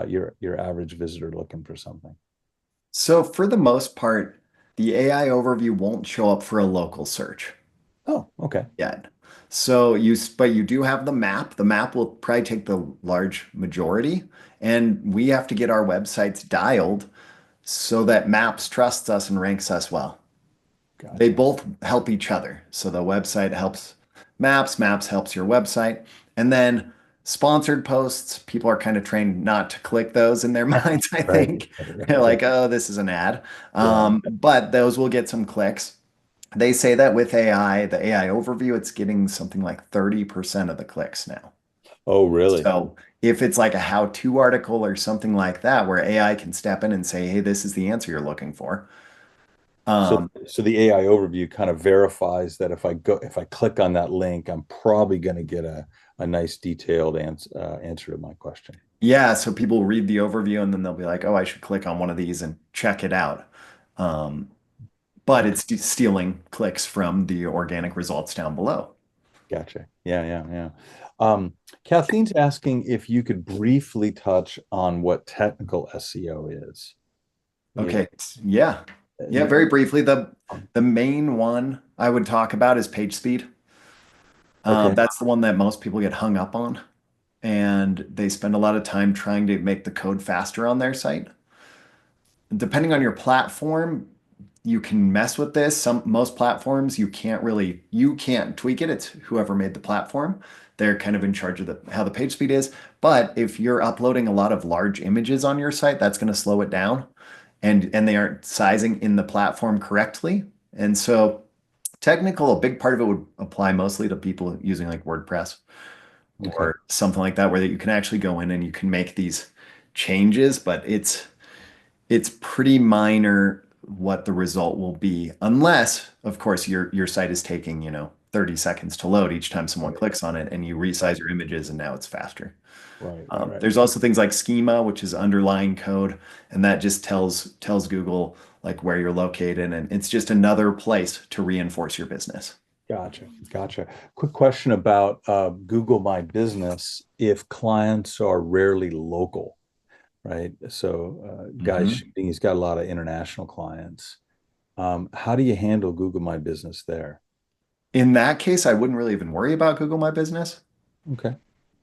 your average visitor looking for something? So for the most part, the AI overview won't show up for a local search Oh, okay. yet. But you do have the map. The map will probably take the large majority, and we have to get our websites dialed so that Maps trusts us and ranks us well. They Gotcha. both help each other. So the website helps Maps, Maps helps your website. And then sponsored posts, people are kind of trained not to click those in their minds, I Right, think. They're right. like, oh, this is an ad. Yeah. But those will get some clicks. They say that with AI, the AI overview, it's getting something like 30% of the clicks now. Oh, really? So if it's like a how-to article or something like that, where AI can step in and say, hey, this is the answer you're looking for. So, Um, so the AI overview kind of verifies that if I click on that link, I'm probably going to get a nice detailed answer to my question. Yeah, so people read the overview and then they'll be like, oh, I should click on one of these and check it out. Um, but Okay, it's stealing clicks from the organic results down below. gotcha. Yeah, yeah, yeah. Kathleen's asking if you could briefly touch on what technical SEO is. Yeah. Okay, yeah. Yeah, very briefly, the main one I would talk about is page speed. Okay. That's the one that most people get hung up on, and they spend a lot of time trying to make the code faster on their site. Depending on your platform, you can mess with this. Most platforms you can't tweak it. It's whoever made the platform. They're kind of in charge of how the page speed is. But if you're uploading a lot of large images on your site, that's going to slow it down, and they aren't sizing in the platform correctly. And so a big part of it would apply mostly to people using like WordPress Okay. or something like that, where you can actually go in and you can make these changes, but it's pretty minor what the result will be, unless, of course, your site is taking, 30 seconds to load each time someone Right. clicks on it and you Right. resize your images and now it's faster. Right. There's also things like schema, which is underlying code, and that just tells Google like where you're located, and it's just another place to reinforce your business. Gotcha. Gotcha. Quick question about Google My Business. If clients are rarely local, right? So, guy's Mhm. shooting, he's got a lot of international clients. How do you handle Google My Business there? In that case, I wouldn't really even worry about Google My Business. Okay.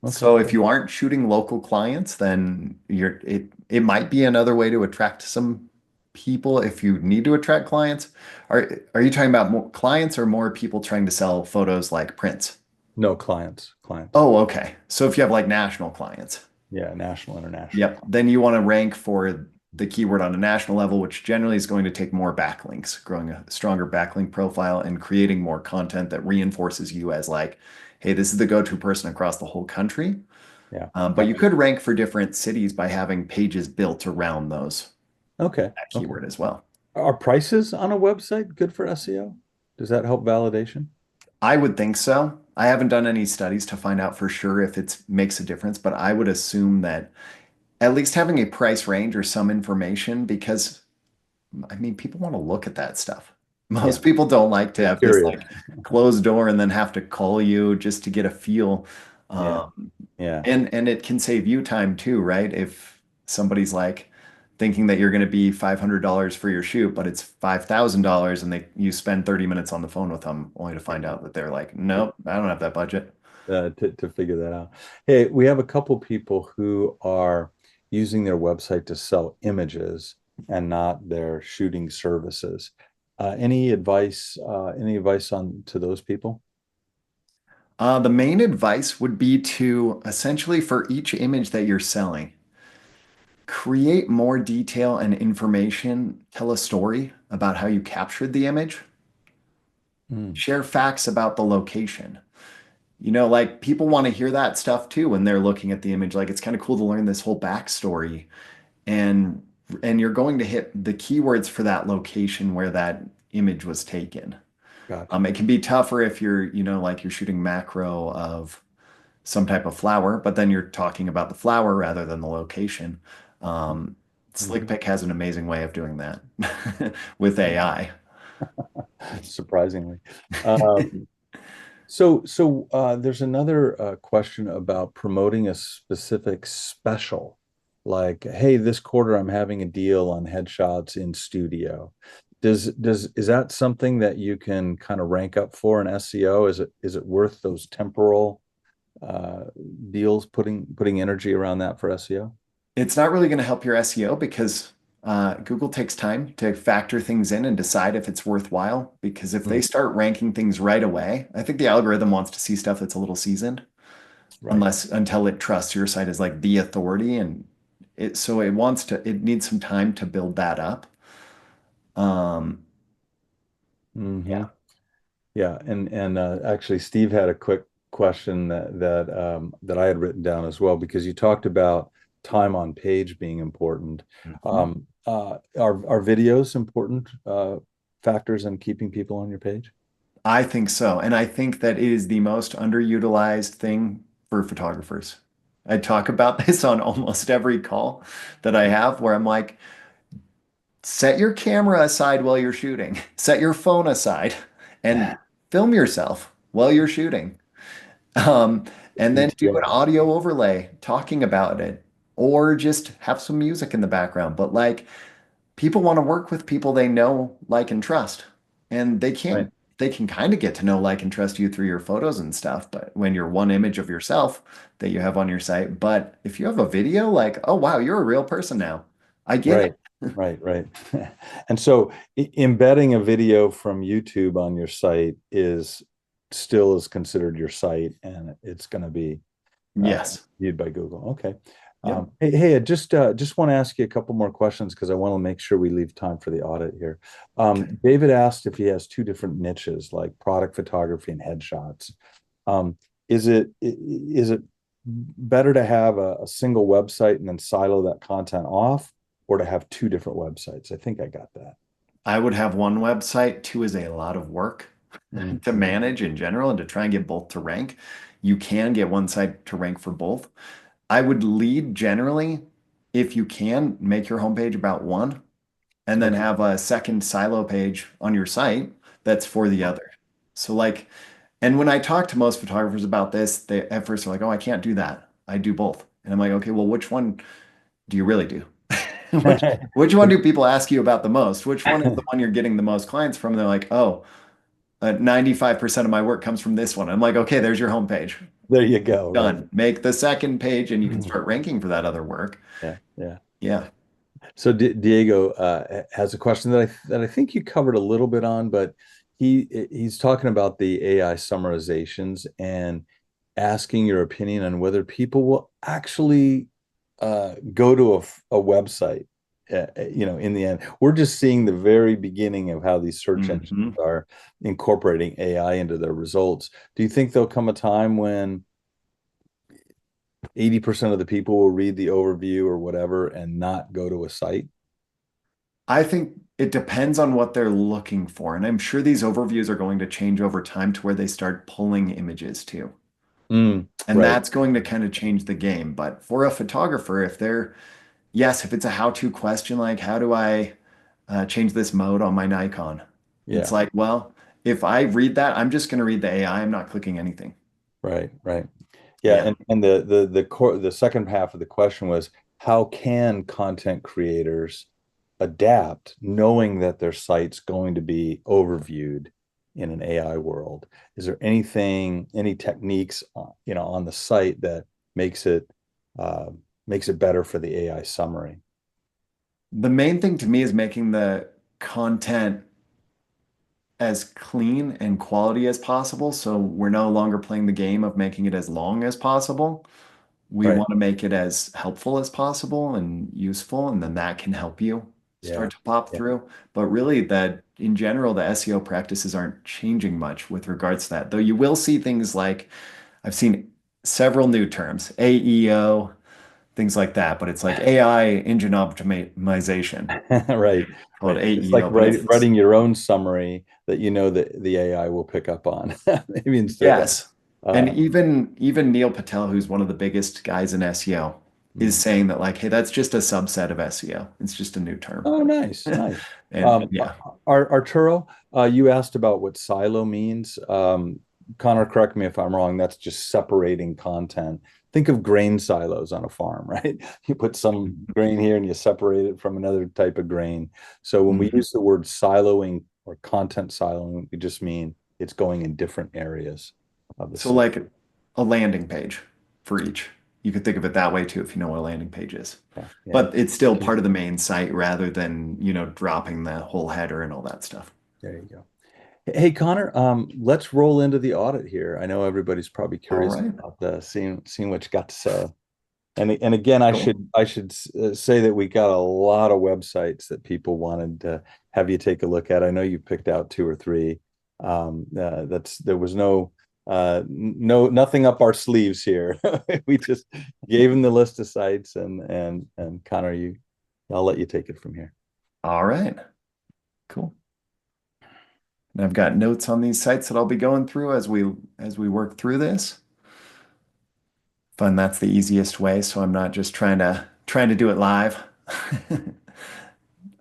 Okay. So if you aren't shooting local clients, then it might be another way to attract some people if you need to attract clients. Are you talking about more clients or more people trying to sell photos like prints? No, clients. Oh, okay. So if you have like national clients, Yeah, national, international. yep, then you want to rank for the keyword on a national level, which generally is going to take more backlinks, growing a stronger backlink profile and creating more content that reinforces you as like, hey, this is the go-to person across the whole country. Yeah. But you could rank for different cities by having pages built around Okay. that Okay. keyword as well. Are prices on a website good for SEO? Does that help validation? I would think so. I haven't done any studies to find out for sure if it makes a difference, but I would assume that at least having a price range or some information, because I mean, people want to look at that stuff. Yeah. Most people don't like to They're have this curious. like closed door and then have to call you just to get a feel. Yeah. Um, Yeah. and it can save you time too, right? If somebody's like thinking that you're going to be $500 for your shoot, but it's $5,000 and you spend 30 minutes on the phone with them only to Yeah. find out that they're like, nope, I don't have that budget. To figure that out. Hey, we have a couple people who are using their website to sell images and not their shooting services. Any advice? Any advice on to those people? The main advice would be to essentially for each image that you're selling, create more detail and information, tell a story about how you captured the image, Mm, share facts about the location. Like people want to hear that stuff too when they're looking at the image. Like it's kind of cool to learn this whole backstory and you're going to hit the keywords for that location where that image was taken. gotcha. It can be tougher if like you're shooting macro of some type of flower, but then you're talking about the flower rather than the location. Um, Mhm. SlickPic has an amazing way of doing that with AI. Surprisingly. Um, so there's another question about promoting a specific special, like, hey, this quarter I'm having a deal on headshots in studio. Is that something that you can kind of rank up for in SEO? Is it worth those temporal uh, deals, putting energy around that for SEO? It's not really going to help your SEO because Google takes time to factor things in and decide if it's worthwhile. Because if they Mm, start ranking things right away, I think the algorithm wants to see stuff that's a little seasoned, right, unless until it trusts your site as like the authority, and it needs some time to build that up. Um, hmm yeah. Yeah, and actually, Steve had a quick question that I had written down as well because you talked about time on page being important. Mhm. Are videos important factors in keeping people on your page? I think so. And I think that it is the most underutilized thing for photographers. I talk about this on almost every call that I have where I'm like, set your camera aside while you're shooting, set your phone aside and film yourself while you're shooting. Um, and then do an PTO. audio overlay talking about it or just have some music in the background. But like, people want to work with people they know, like, and trust. And Right, they can kind of get to know, like, and trust you through your photos and stuff, but when you're one image of yourself that you have on your site. But if you have a video, like, oh, wow, you're a real person now. I get it. right, right. And so embedding a video from YouTube on your site is still is considered your site, and it's going to be uh, Yes. viewed by Google. Okay. Yep. Hey, I just want to ask you a couple more questions because I want to make sure we leave time for the audit here. Okay. David asked if he has two different niches, like product photography and headshots. Um, is it better to have a single website and then silo that content off, or to have two different websites? I think I got that. I would have one website. Two is a lot of work to Mhm. manage in general and to try and get both to rank. You can get one site to rank for both. I would lead generally, if you can, make your homepage about one and then Okay. have a second silo page on your site that's for the other. So like, and when I talk to most photographers about this, they at first are like, "Oh, I can't do that. I do both." And I'm like, "Okay, well, which one do you really do? Which one do people ask you about the most? Which one is the one you're getting the most clients from?" And they're like, "Oh, 95% of my work comes from this one." I'm like, "Okay, there's your homepage. There you go. Right. Done. Make the second page and you can start ranking for that other work." Yeah. Yeah. Yeah. So Diego has a question that I think you covered a little bit on, but he's talking about the AI summarizations and asking your opinion on whether people will actually go to a website. In the end, we're just seeing the very beginning of how these search engines Mhm. are incorporating AI into their results. Do you think there'll come a time when 80% of the people will read the overview or whatever and not go to a site? I think it depends on what they're looking for. And I'm sure these overviews are going to change over time to where they start pulling images too. And Right. that's going to kind of change the game. But for a photographer, if they're, yes, if it's a how-to question like, how do I change this mode on my Nikon? It's Yeah. like, well, if I read that, I'm just going to read the AI. I'm not clicking anything. Right. Right. Yeah. Yeah. And the second half of the question was, how can content creators adapt knowing that their site's going to be overviewed in an AI world? Is there any techniques, on the site that makes it uh, makes it better for the AI summary? The main thing to me is making the content as clean and quality as possible. So we're no longer playing the game of making it as long as possible. We Right. want to make it as helpful as possible and useful, and then that can help you Yeah. start to pop Yeah. through. But really, that in general, the SEO practices aren't changing much with regards to that. Though you will see things like I've seen several new terms, AEO, things like that, but it's like AI engine optimization. Right. Call it Right. It's like AEO, but it's this. writing your own summary that that the AI will pick up on, maybe instead of Yes. And uh, even Neil Patel, who's one of the biggest guys in SEO, is mm. saying that like, hey, that's just a subset of SEO. It's just a new term. Oh, nice, nice. And yeah. Arturo, you asked about what silo means. Connor, correct me if I'm wrong. That's just separating content. Think of grain silos on a farm, right? You put some grain here and you separate it from another type of grain. So when we Mhm. use the word siloing or content siloing, we just mean it's going in different areas of the So site. like a landing page for each. You could think of it that way too if you know what a landing page is. Yeah, yeah. But it's still part of the main site rather than, dropping the whole header and all that stuff. There you go. Hey Connor, let's roll into the audit here. I know everybody's probably All curious right. about seeing what you got to say. And again, Cool. I should say that we got a lot of websites that people wanted to have you take a look at. I know you picked out two or three. There was nothing up our sleeves here. We just gave him the list of sites, and Connor, I'll let you take it from here. All right. Cool. And I've got notes on these sites that I'll be going through as we work through this. Find that's the easiest way, so I'm not just trying to do it live.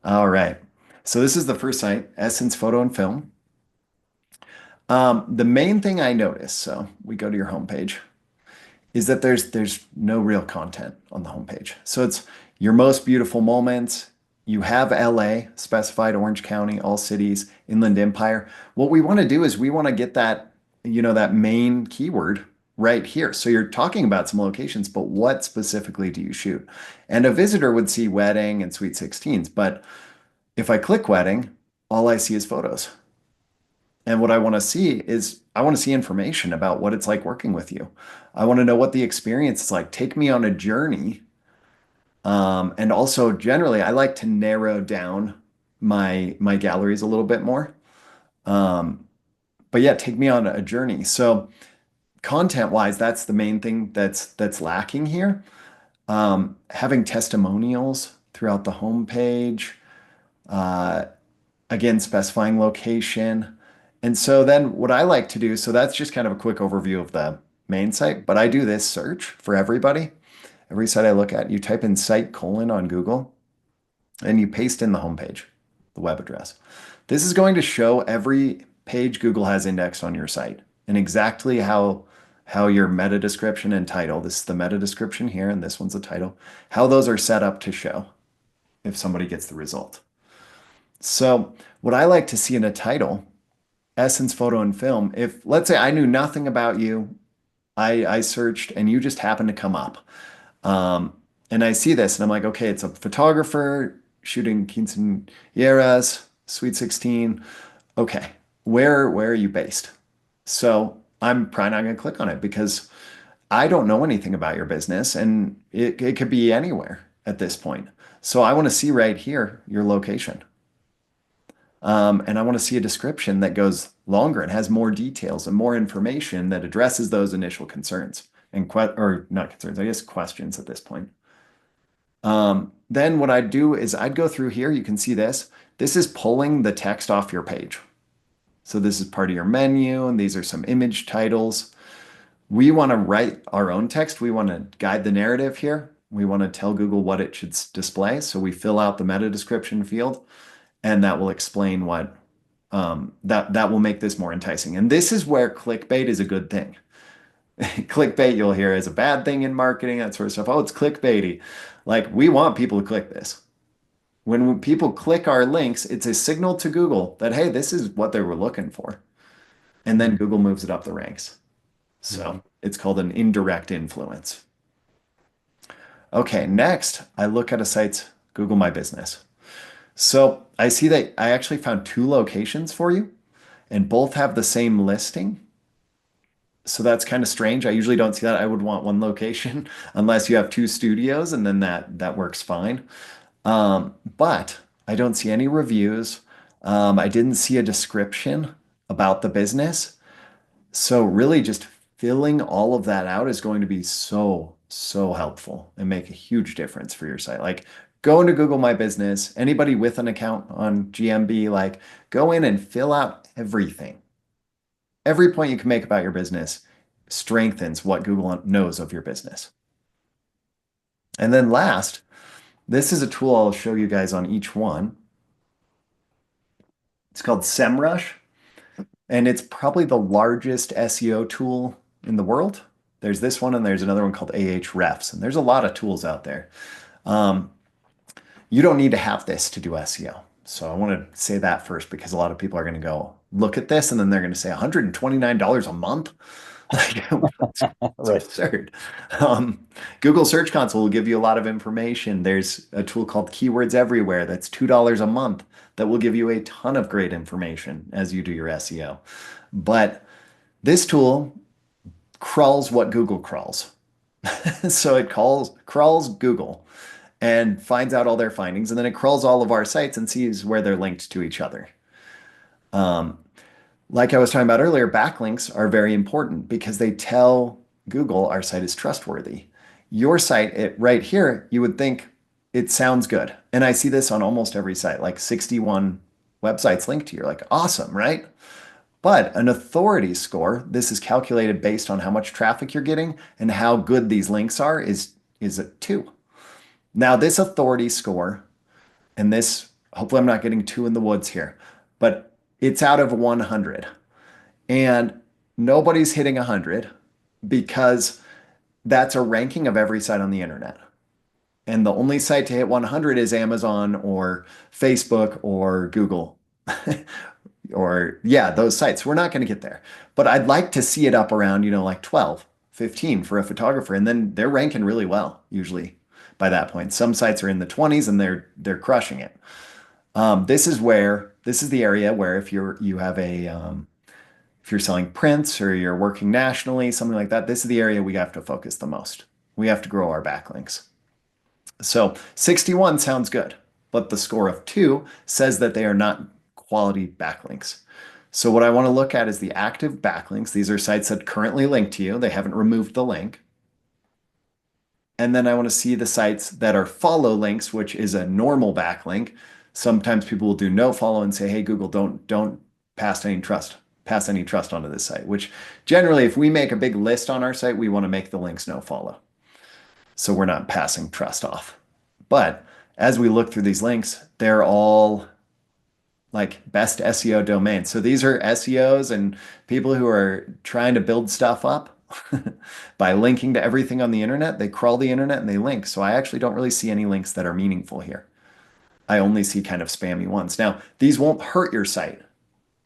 All right. So this is the first site, Essence Photo and Film. The main thing I notice, so we go to your homepage, is that there's no real content on the homepage. So it's your most beautiful moments. You have LA specified, Orange County, all cities, Inland Empire. What we want to do is we want to get that main keyword right here. So you're talking about some locations, but what specifically do you shoot? And a visitor would see wedding and sweet 16s, but if I click wedding, all I see is photos. And what I want to see is I want to see information about what it's like working with you. I want to know what the experience is like. Take me on a journey. And also generally I like to narrow down my galleries a little bit more. Um, but yeah, take me on a journey. So content wise, that's the main thing that's lacking here. Having testimonials throughout the homepage, uh, again, specifying location. And so then what I like to do, so that's just kind of a quick overview of the main site, but I do this search for everybody. Every site I look at, you type in site colon on Google and you paste in the homepage, the web address. This is going to show every page Google has indexed on your site and exactly how your meta description and title, this is the meta description here, and this one's the title, how those are set up to show if somebody gets the result. So what I like to see in a title, Essence Photo and Film, if let's say I knew nothing about you, I searched and you just happened to come up. Um, and I see this and I'm like, okay, it's a photographer shooting quinceañeras, Sweet 16. Okay. where are you based? So I'm probably not going to click on it because I don't know anything about your business and it could be anywhere at this point. So I want to see right here your location. And I want to see a description that goes longer and has more details and more information that addresses those initial concerns and or not concerns, I guess questions at this point. Then what I'd do is I'd go through here. You can see this. This is pulling the text off your page. So this is part of your menu, and these are some image titles. We want to write our own text. We want to guide the narrative here. We want to tell Google what it should display. So we fill out the meta description field, and that will explain what that will make this more enticing. And this is where clickbait is a good thing. Clickbait you'll hear is a bad thing in marketing, that sort of stuff. Oh, it's clickbaity. Like we want people to click this. When people click our links, it's a signal to Google that, hey, this is what they were looking for. And then Google moves it up the ranks. Mhm. So it's called an indirect influence. Okay, next, I look at a site's Google My Business. So I see that I actually found two locations for you, and both have the same listing. So that's kind of strange. I usually don't see that. I would want one location unless you have two studios, and then that works fine. But I don't see any reviews. I didn't see a description about the business. So really just filling all of that out is going to be so helpful and make a huge difference for your site. Like go into Google My Business, anybody with an account on GMB, like go in and fill out everything. Every point you can make about your business strengthens what Google knows of your business. And then last, this is a tool I'll show you guys on each one. It's called SEMrush, and it's probably the largest SEO tool in the world. There's this one, and there's another one called Ahrefs, and there's a lot of tools out there. Um, you don't need to have this to do SEO. So I want to say that first because a lot of people are going to go look at this and then they're going to say $129 a month. Like, it's Right. absurd. Google Search Console will give you a lot of information. There's a tool called Keywords Everywhere that's $2 a month that will give you a ton of great information as you do your SEO. But this tool crawls what Google crawls. So it crawls Google and finds out all their findings, and then it crawls all of our sites and sees where they're linked to each other. Um, like I was talking about earlier, backlinks are very important because they tell Google our site is trustworthy. Your site, right here, you would think it sounds good. And I see this on almost every site, like 61 websites linked to you. You're like, awesome, right? But an authority score, this is calculated based on how much traffic you're getting and how good these links are, is a 2. Now, this authority score, and this, hopefully I'm not getting too in the woods here, but it's out of 100. And nobody's hitting 100 because that's a ranking of every site on the internet. And the only site to hit 100 is Amazon or Facebook or Google or yeah, those sites. We're not going to get there. But I'd like to see it up around, like 12, 15 for a photographer. And then they're ranking really well, usually by that point. Some sites are in the 20s and they're crushing it. This is the area where if you have if you're selling prints or you're working nationally, something like that, this is the area we have to focus the most. We have to grow our backlinks. So 61 sounds good, but the score of 2 says that they are not quality backlinks. So what I want to look at is the active backlinks. These are sites that currently link to you. They haven't removed the link. And then I want to see the sites that are follow links, which is a normal backlink. Sometimes people will do no follow and say, hey, Google, don't pass any trust onto this site, which generally, if we make a big list on our site, we want to make the links no follow. So we're not passing trust off. But as we look through these links, they're all like best SEO domains. So these are SEOs and people who are trying to build stuff up by linking to everything on the internet. They crawl the internet and they link. So I actually don't really see any links that are meaningful here. I only see kind of spammy ones. Now, these won't hurt your site.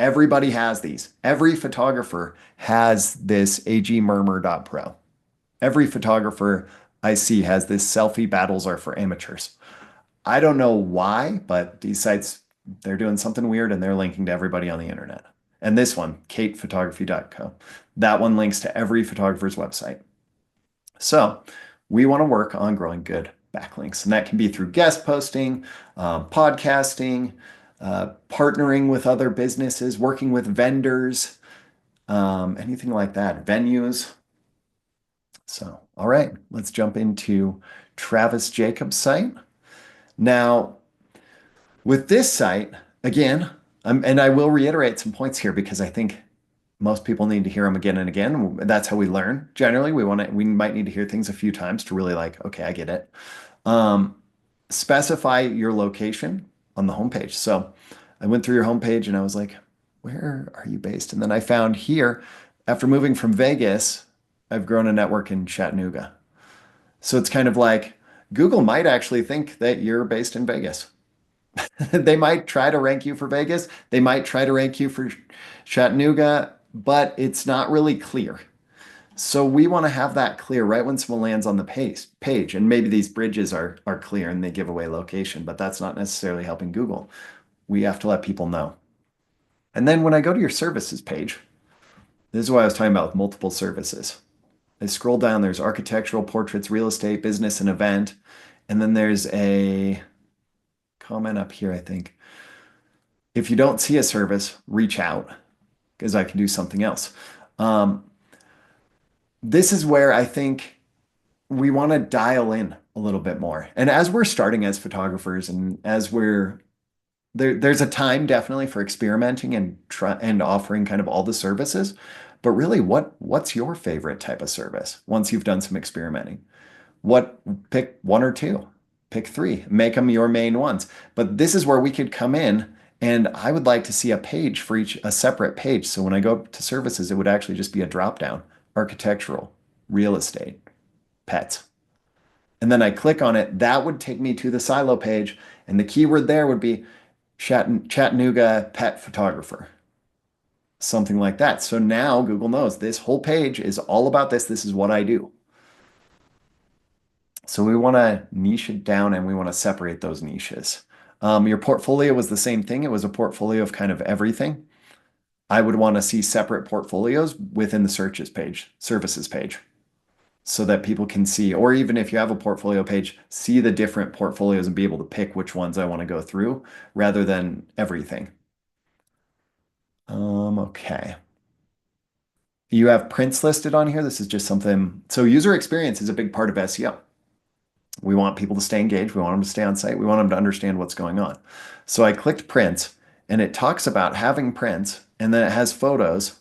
Everybody has these. Every photographer has this agmurmur.pro. Every photographer I see has this selfie battles are for amateurs. I don't know why, but these sites, they're doing something weird and they're linking to everybody on the internet. And this one, katephotography.co. That one links to every photographer's website. So we want to work on growing good backlinks. And that can be through guest posting, podcasting, partnering with other businesses, working with vendors, anything like that, venues. So, all right, let's jump into Travis Jacobs' site. Now, with this site, again, and I will reiterate some points here because I think most people need to hear them again and again. That's how we learn. Generally, we might need to hear things a few times to really like, okay, I get it. Um, Specify your location on the homepage. So I went through your homepage and I was like, where are you based? And then I found here, after moving from Vegas, I've grown a network in Chattanooga. So it's kind of like Google might actually think that you're based in Vegas. They might try to rank you for Vegas. They might try to rank you for Chattanooga, but it's not really clear. So we want to have that clear right when someone lands on the page. And maybe these bridges are clear and they give away location, but that's not necessarily helping Google. We have to let people know. And then when I go to your services page, this is what I was talking about with multiple services. I scroll down, there's architectural, portraits, real estate, business, and event. And then there's a comment up here, I think. If you don't see a service, reach out because I can do something else. This is where I think we want to dial in a little bit more. And as we're starting as photographers and as we're there's a time definitely for experimenting and offering kind of all the services. But really, what's your favorite type of service once you've done some experimenting? What pick one or two, pick three, make them your main ones. But this is where we could come in and I would like to see a page for each, a separate page. So when I go to services, it would actually just be a drop down, architectural, real estate, pets. And then I click on it, that would take me to the silo page. And the keyword there would be Chattanooga pet photographer, something like that. So now Google knows this whole page is all about this. This is what I do. So we want to niche it down and we want to separate those niches. Your portfolio was the same thing. It was a portfolio of kind of everything. I would want to see separate portfolios within the searches page, services page, so that people can see, or even if you have a portfolio page, see the different portfolios and be able to pick which ones I want to go through rather than everything. Okay. You have prints listed on here. This is just something. So user experience is a big part of SEO. We want people to stay engaged. We want them to stay on site. We want them to understand what's going on. So I clicked prints and it talks about having prints and then it has photos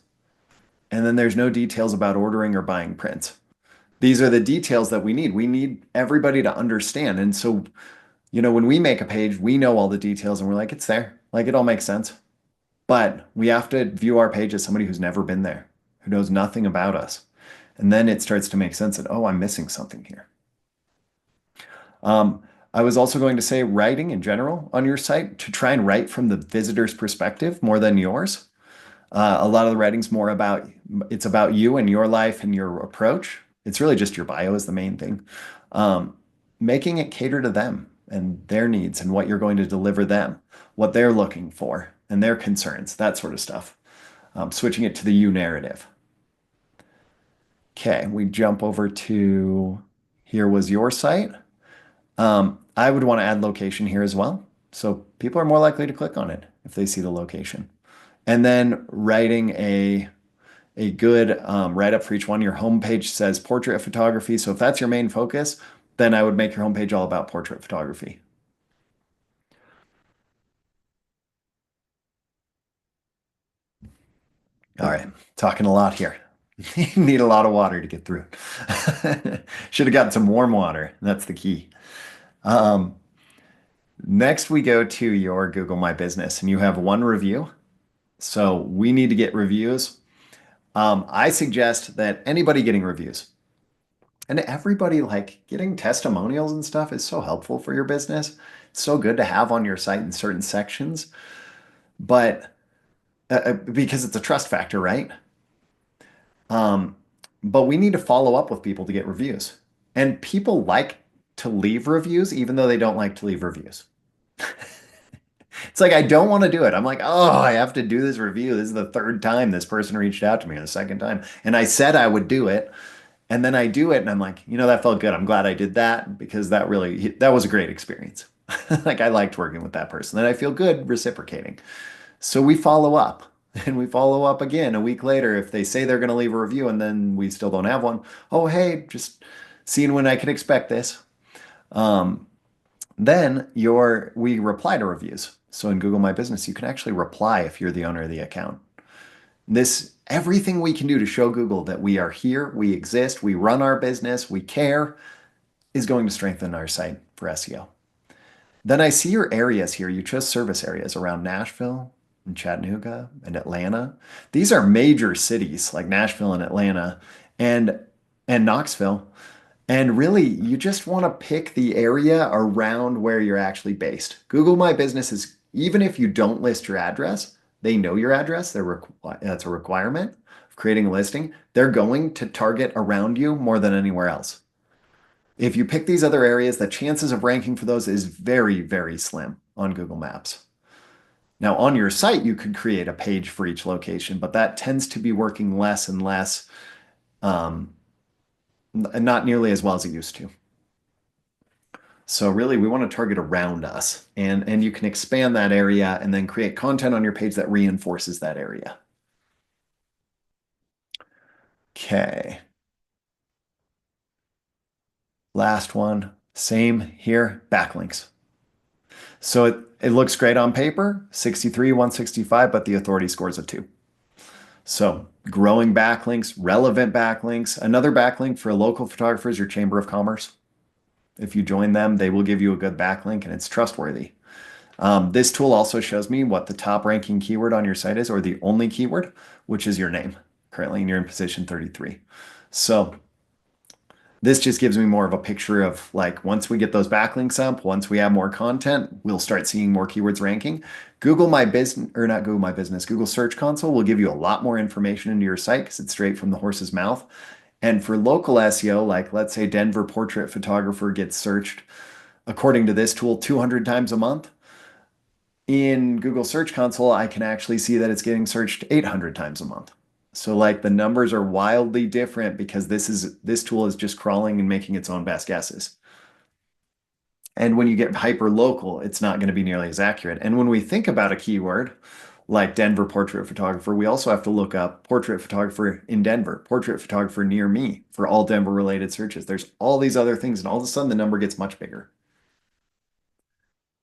and then there's no details about ordering or buying prints. These are the details that we need. We need everybody to understand. And so, when we make a page, we know all the details and we're like, it's there. Like it all makes sense. But we have to view our page as somebody who's never been there, who knows nothing about us. And then it starts to make sense that, oh, I'm missing something here. I was also going to say writing in general on your site to try and write from the visitor's perspective more than yours. A lot of the writing's more about it's about you and your life and your approach. It's really just your bio is the main thing. Making it cater to them and their needs and what you're going to deliver them, what they're looking for and their concerns, that sort of stuff. Switching it to the you narrative. Okay, we jump over to here was your site. I would want to add location here as well. So people are more likely to click on it if they see the location. And then writing a good write-up for each one. Your homepage says portrait photography. So if that's your main focus, then I would make your homepage all about portrait photography. All right, talking a lot here. Need a lot of water to get through it. Should have gotten some warm water. That's the key. Um, Next, we go to your Google My Business, and you have one review. So we need to get reviews. I suggest that anybody getting reviews and everybody like getting testimonials and stuff is so helpful for your business. It's so good to have on your site in certain sections, but because it's a trust factor, right? Um, but we need to follow up with people to get reviews. And people like to leave reviews, even though they don't like to leave reviews. It's like I don't want to do it. I'm like, oh, I have to do this review. This is the third time this person reached out to me, or the second time. And I said I would do it. And then I do it and I'm like, that felt good. I'm glad I did that because that was a great experience. Like I liked working with that person. And I feel good reciprocating. So we follow up and we follow up again a week later if they say they're going to leave a review and then we still don't have one. Oh, hey, just seeing when I can expect this. Um, then we reply to reviews. So in Google My Business, you can actually reply if you're the owner of the account. Everything we can do to show Google that we are here, we exist, we run our business, we care is going to strengthen our site for SEO. Then I see your areas here. You chose service areas around Nashville and Chattanooga and Atlanta. These are major cities like Nashville and Atlanta and Knoxville. And really, you just want to pick the area around where you're actually based. Google My Business is, even if you don't list your address, they know your address. That's a requirement of creating a listing. They're going to target around you more than anywhere else. If you pick these other areas, the chances of ranking for those is very, very slim on Google Maps. Now, on your site, you could create a page for each location, but that tends to be working less and less, and not nearly as well as it used to. So really, we want to target around us, and you can expand that area and then create content on your page that reinforces that area. Okay. Last one, same here, backlinks. So it looks great on paper, 63, 165, but the authority scores a 2. So growing backlinks, relevant backlinks. Another backlink for local photographers, your Chamber of Commerce. If you join them, they will give you a good backlink and it's trustworthy. This tool also shows me what the top ranking keyword on your site is, or the only keyword, which is your name. Currently, you're in position 33. So this just gives me more of a picture of like once we get those backlinks up, once we have more content, we'll start seeing more keywords ranking. Google My Business, or not Google My Business, Google Search Console will give you a lot more information into your site because it's straight from the horse's mouth. And for local SEO, like let's say Denver portrait photographer gets searched according to this tool 200 times a month. In Google Search Console, I can actually see that it's getting searched 800 times a month. So like the numbers are wildly different because this tool is just crawling and making its own best guesses. And when you get hyper local, it's not going to be nearly as accurate. And when we think about a keyword like Denver portrait photographer, we also have to look up portrait photographer in Denver, portrait photographer near me for all Denver related searches. There's all these other things, and all of a sudden the number gets much bigger.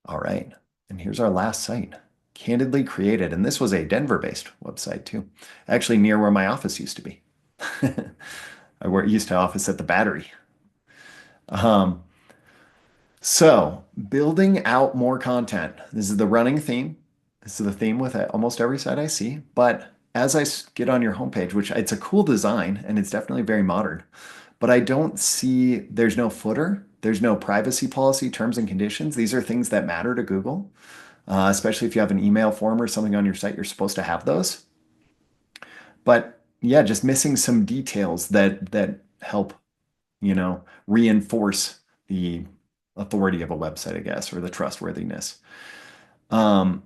All right. And here's our last site, Candidly Created. And this was a Denver-based website too, actually near where my office used to be. I used to office at the Battery. Um, so building out more content. This is the running theme. This is the theme with almost every site I see. But as I get on your homepage, which it's a cool design and it's definitely very modern, but I don't see, there's no footer. There's no privacy policy, terms and conditions. These are things that matter to Google, especially if you have an email form or something on your site, you're supposed to have those. But yeah, just missing some details that help, reinforce the authority of a website, I guess, or the trustworthiness. Um,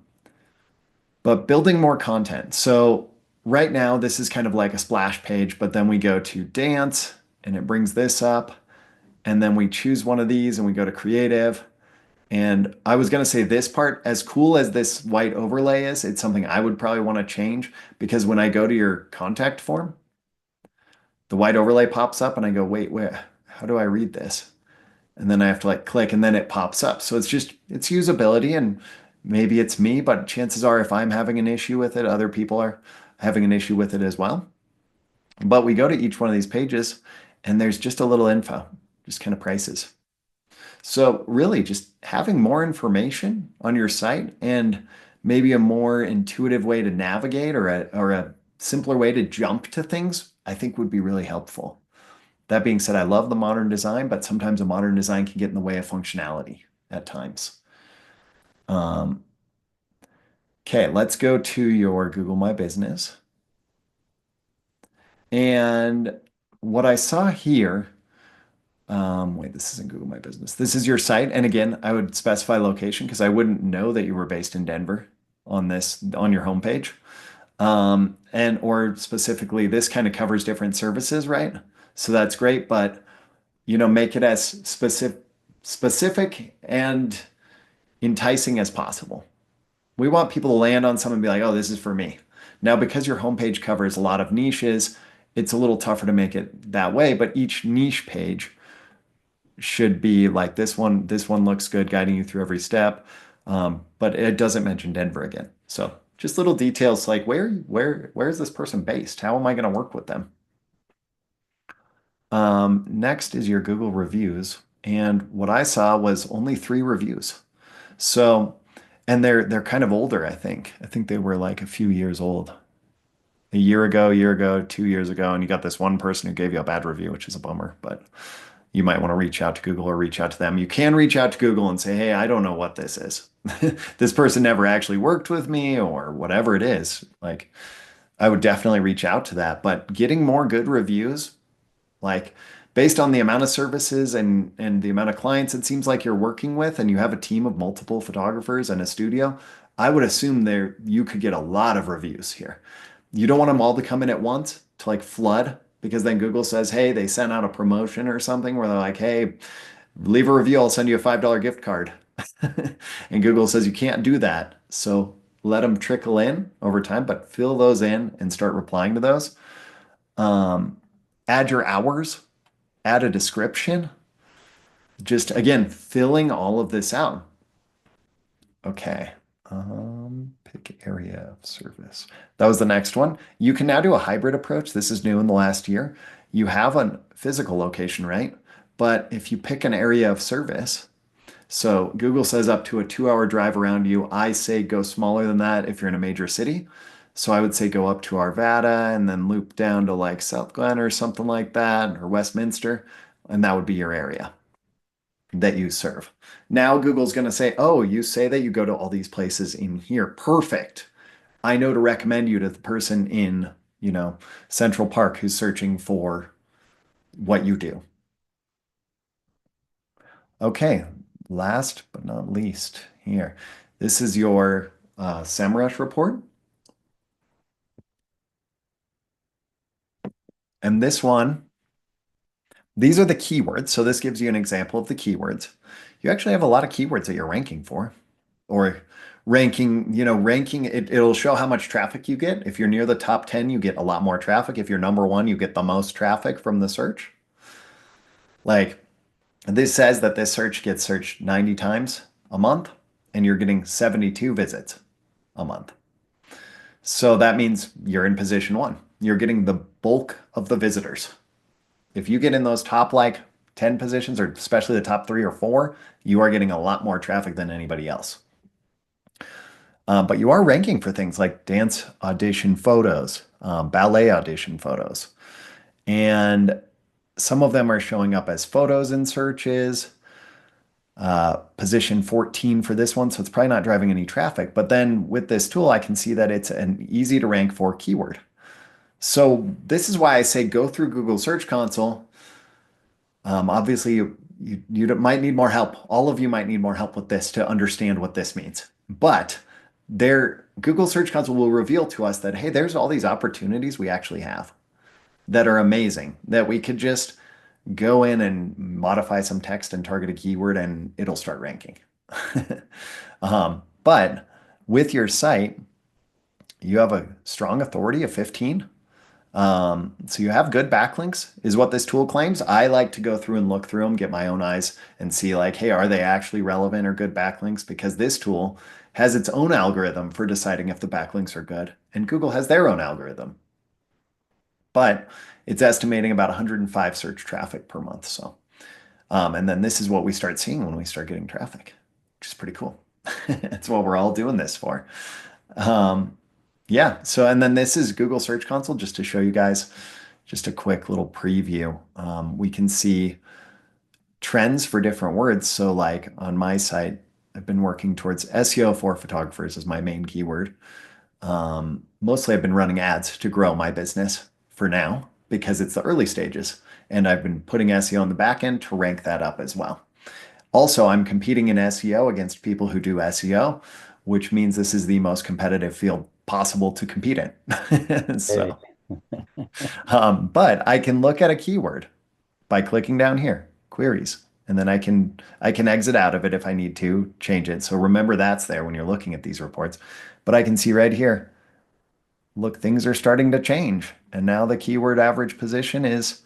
but building more content. So right now, this is kind of like a splash page, but then we go to dance and it brings this up. And then we choose one of these and we go to creative. And I was going to say this part, as cool as this white overlay is, it's something I would probably want to change because when I go to your contact form, the white overlay pops up and I go, wait, how do I read this? And then I have to like click and then it pops up. So it's usability and maybe it's me, but chances are if I'm having an issue with it, other people are having an issue with it as well. But we go to each one of these pages and there's just a little info, just kind of prices. So really just having more information on your site and maybe a more intuitive way to navigate or a simpler way to jump to things, I think would be really helpful. That being said, I love the modern design, but sometimes a modern design can get in the way of functionality at times. Um, okay, let's go to your Google My Business. And what I saw here Wait, this isn't Google My Business. This is your site. And again, I would specify location because I wouldn't know that you were based in Denver on this on your homepage. And or specifically, this kind of covers different services, right? So that's great, but make it as specific and enticing as possible. We want people to land on something and be like, oh, this is for me. Now, because your homepage covers a lot of niches, it's a little tougher to make it that way, but each niche page should be like this one looks good, guiding you through every step. But it doesn't mention Denver again. So just little details like where is this person based? How am I going to work with them? Next is your Google reviews. And what I saw was only 3 reviews. So, and they're kind of older, I think. I think they were like a few years old. A year ago, 2 years ago, and you got this one person who gave you a bad review, which is a bummer, but you might want to reach out to Google or reach out to them. You can reach out to Google and say, hey, I don't know what this is. This person never actually worked with me or whatever it is. Like, I would definitely reach out to that. But getting more good reviews, like based on the amount of services and the amount of clients it seems like you're working with, and you have a team of multiple photographers and a studio, I would assume there you could get a lot of reviews here. You don't want them all to come in at once to like flood because then Google says, hey, they sent out a promotion or something where they're like, hey, leave a review, I'll send you a $5 gift card. And Google says you can't do that. So let them trickle in over time, but fill those in and start replying to those. Um, Add your hours, add a description. Just again, filling all of this out. Okay. Pick area of service. That was the next one. You can now do a hybrid approach. This is new in the last year. You have a physical location, right? But if you pick an area of service, so Google says up to a 2-hour drive around you. I say go smaller than that if you're in a major city. So I would say go up to Arvada and then loop down to like South Glen or something like that, or Westminster, and that would be your area that you serve. Now Google's going to say, oh, you say that you go to all these places in here. Perfect. I know to recommend you to the person in, Central Park who's searching for what you do. Okay, last but not least here. This is your SEMrush report. And this one, these are the keywords. So this gives you an example of the keywords. You actually have a lot of keywords that you're ranking for, or ranking, it'll show how much traffic you get. If you're near the top 10, you get a lot more traffic. If you're number 1, you get the most traffic from the search. Like this says that this search gets searched 90 times a month, and you're getting 72 visits a month. So that means you're in position 1. You're getting the bulk of the visitors. If you get in those top like 10 positions, or especially the top 3 or 4, you are getting a lot more traffic than anybody else. But you are ranking for things like dance audition photos, ballet audition photos. And some of them are showing up as photos in searches. Position 14 for this one, so it's probably not driving any traffic. But then with this tool, I can see that it's an easy to rank for keyword. So this is why I say go through Google Search Console. Obviously, you might need more help. All of you might need more help with this to understand what this means. But Google Search Console will reveal to us that, hey, there's all these opportunities we actually have that are amazing, that we could just go in and modify some text and target a keyword and it'll start ranking. But with your site, you have a strong authority of 15. So you have good backlinks is what this tool claims. I like to go through and look through them, get my own eyes and see like, hey, are they actually relevant or good backlinks? Because this tool has its own algorithm for deciding if the backlinks are good, and Google has their own algorithm. But it's estimating about 105 search traffic per month. So, and then this is what we start seeing when we start getting traffic, which is pretty cool. That's what we're all doing this for. Yeah. So, and then this is Google Search Console, just to show you guys just a quick little preview. We can see trends for different words. So like on my site, I've been working towards SEO for photographers as my main keyword. Mostly I've been running ads to grow my business for now. because it's the early stages. And I've been putting SEO on the back end to rank that up as well. Also, I'm competing in SEO against people who do SEO, which means this is the most competitive field possible to compete in. Hey. But I can look at a keyword by clicking down here, queries, and then I can exit out of it if I need to change it. So remember that's there when you're looking at these reports. But I can see right here, look, things are starting to change. And now the keyword average position is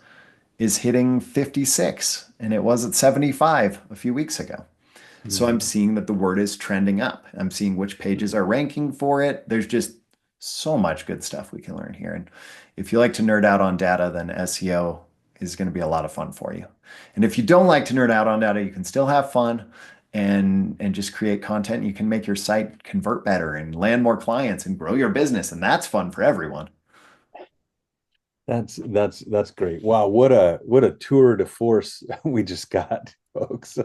hitting 56 and it was at 75 a few weeks ago. So I'm Mhm. seeing that the word is trending up. I'm seeing which pages are ranking for it. There's just so much good stuff we can learn here. And if you like to nerd out on data, then SEO is going to be a lot of fun for you. And if you don't like to nerd out on data, you can still have fun and just create content. You can make your site convert better and land more clients and grow your business. And that's fun for everyone. That's great. Wow, what a tour de force we just got, folks.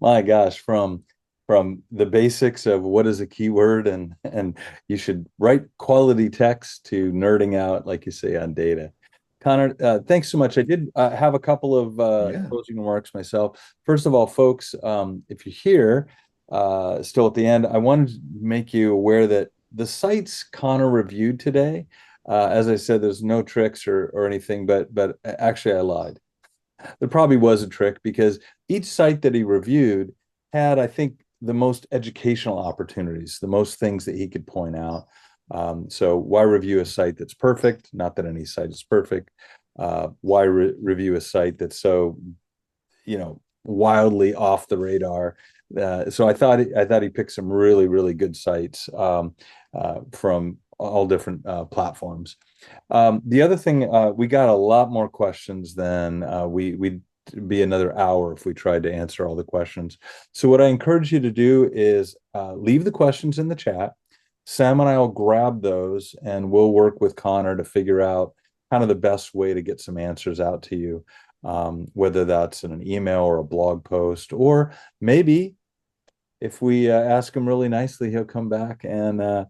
My gosh, from the basics of what is a keyword and you should write quality text to nerding out, like you say, on data. Connor, thanks so much. I did have a couple of Yeah. closing remarks myself. First of all, folks, if you're here still at the end, I wanted to make you aware that the sites Connor reviewed today, as I said, there's no tricks or anything, but actually I lied. There probably was a trick because each site that he reviewed had, I think, the most educational opportunities, the most things that he could point out. So why review a site that's perfect? Not that any site is perfect. Why review a site that's so, wildly off the radar? So I thought he picked some really good sites from all different platforms. The other thing, we got a lot more questions than we'd be another hour if we tried to answer all the questions. So what I encourage you to do is leave the questions in the chat. Sam and I will grab those and we'll work with Connor to figure out kind of the best way to get some answers out to you, whether that's in an email or a blog post, or maybe if we ask him really nicely, he'll come back and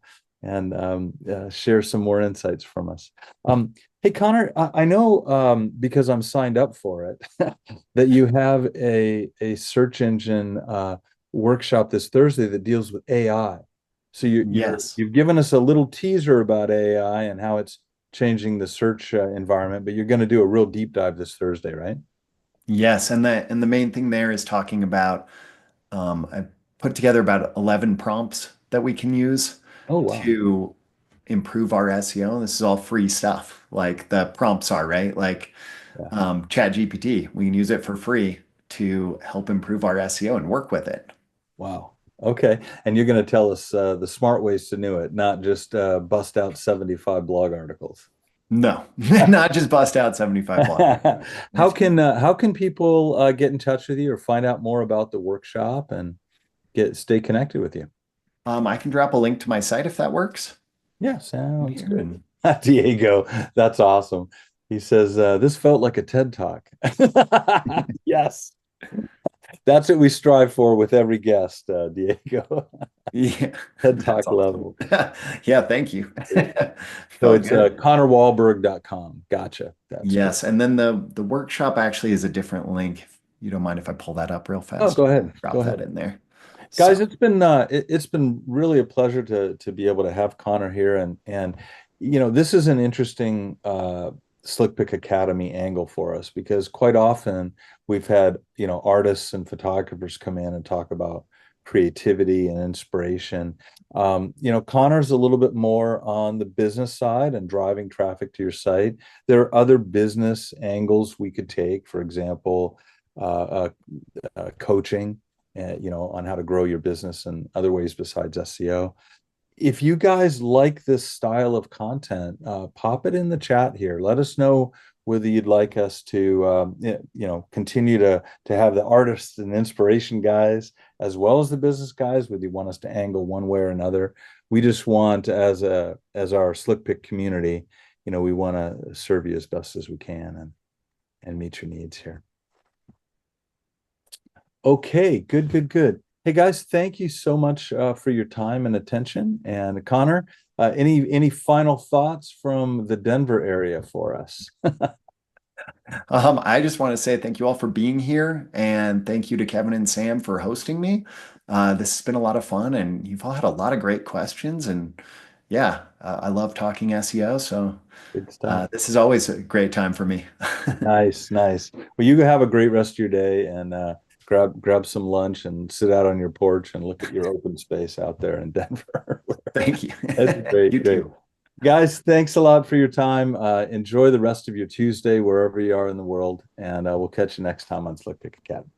share some more insights from us. Hey, Connor, I know because I'm signed up for it that you have a search engine workshop this Thursday that deals with AI. So Yes. you've given us a little teaser about AI and how it's changing the search environment, but you're going to do a real deep dive this Thursday, right? Yes. And the main thing there is talking about I put together about 11 prompts that we can use Oh, wow. to improve our SEO. And this is all free stuff, like the prompts are, right? Like Yeah. ChatGPT, we can use it for free to help improve our SEO and work with it. Wow. Okay. And you're going to tell us the smart ways to do it, not just bust out 75 blog articles. No, not just bust out 75 blog articles. That's good. How can people get in touch with you or find out more about the workshop and stay connected with you? I can drop a link to my site if that works Yeah, in sounds here. good. Diego, that's awesome. He says this felt like a TED Talk. Yes, that's what we strive for with every guest, Diego. Yeah, TED that's Talk awesome. level. Yeah, thank you. So Felt it's good. connorwahlberg.com. Gotcha. That's great. Yes, and then the workshop actually is a different link. If you don't mind if I pull that up real Oh, fast, go ahead. Go drop that ahead. in there. Guys, So, it's been really a pleasure to be able to have Connor here and this is an interesting SlickPic Academy angle for us because quite often we've had artists and photographers come in and talk about creativity and inspiration. Connor's a little bit more on the business side and driving traffic to your site. There are other business angles we could take, for example, coaching, on how to grow your business and other ways besides SEO. If you guys like this style of content, pop it in the chat here. Let us know whether you'd like us to, continue to have the artists and inspiration guys as well as the business guys. Whether you want us to angle one way or another, we just want as our SlickPick community, we want to serve you as best as we can and meet your needs here. Okay, good. Hey guys, thank you so much for your time and attention. And Connor, any final thoughts from the Denver area for us? I just want to say thank you all for being here, and thank you to Kevin and Sam for hosting me. This has been a lot of fun, and you've all had a lot of great questions. And yeah, I love talking SEO, so Good stuff. this is always a great time for me. Nice, nice. Well, you have a great rest of your day and grab some lunch and sit out on your porch and look at your open space out there in Denver. Thank you. That's great, You great. too. Guys, thanks a lot for your time. Enjoy the rest of your Tuesday wherever you are in the world, and we'll catch you next time on SlickPic Academy.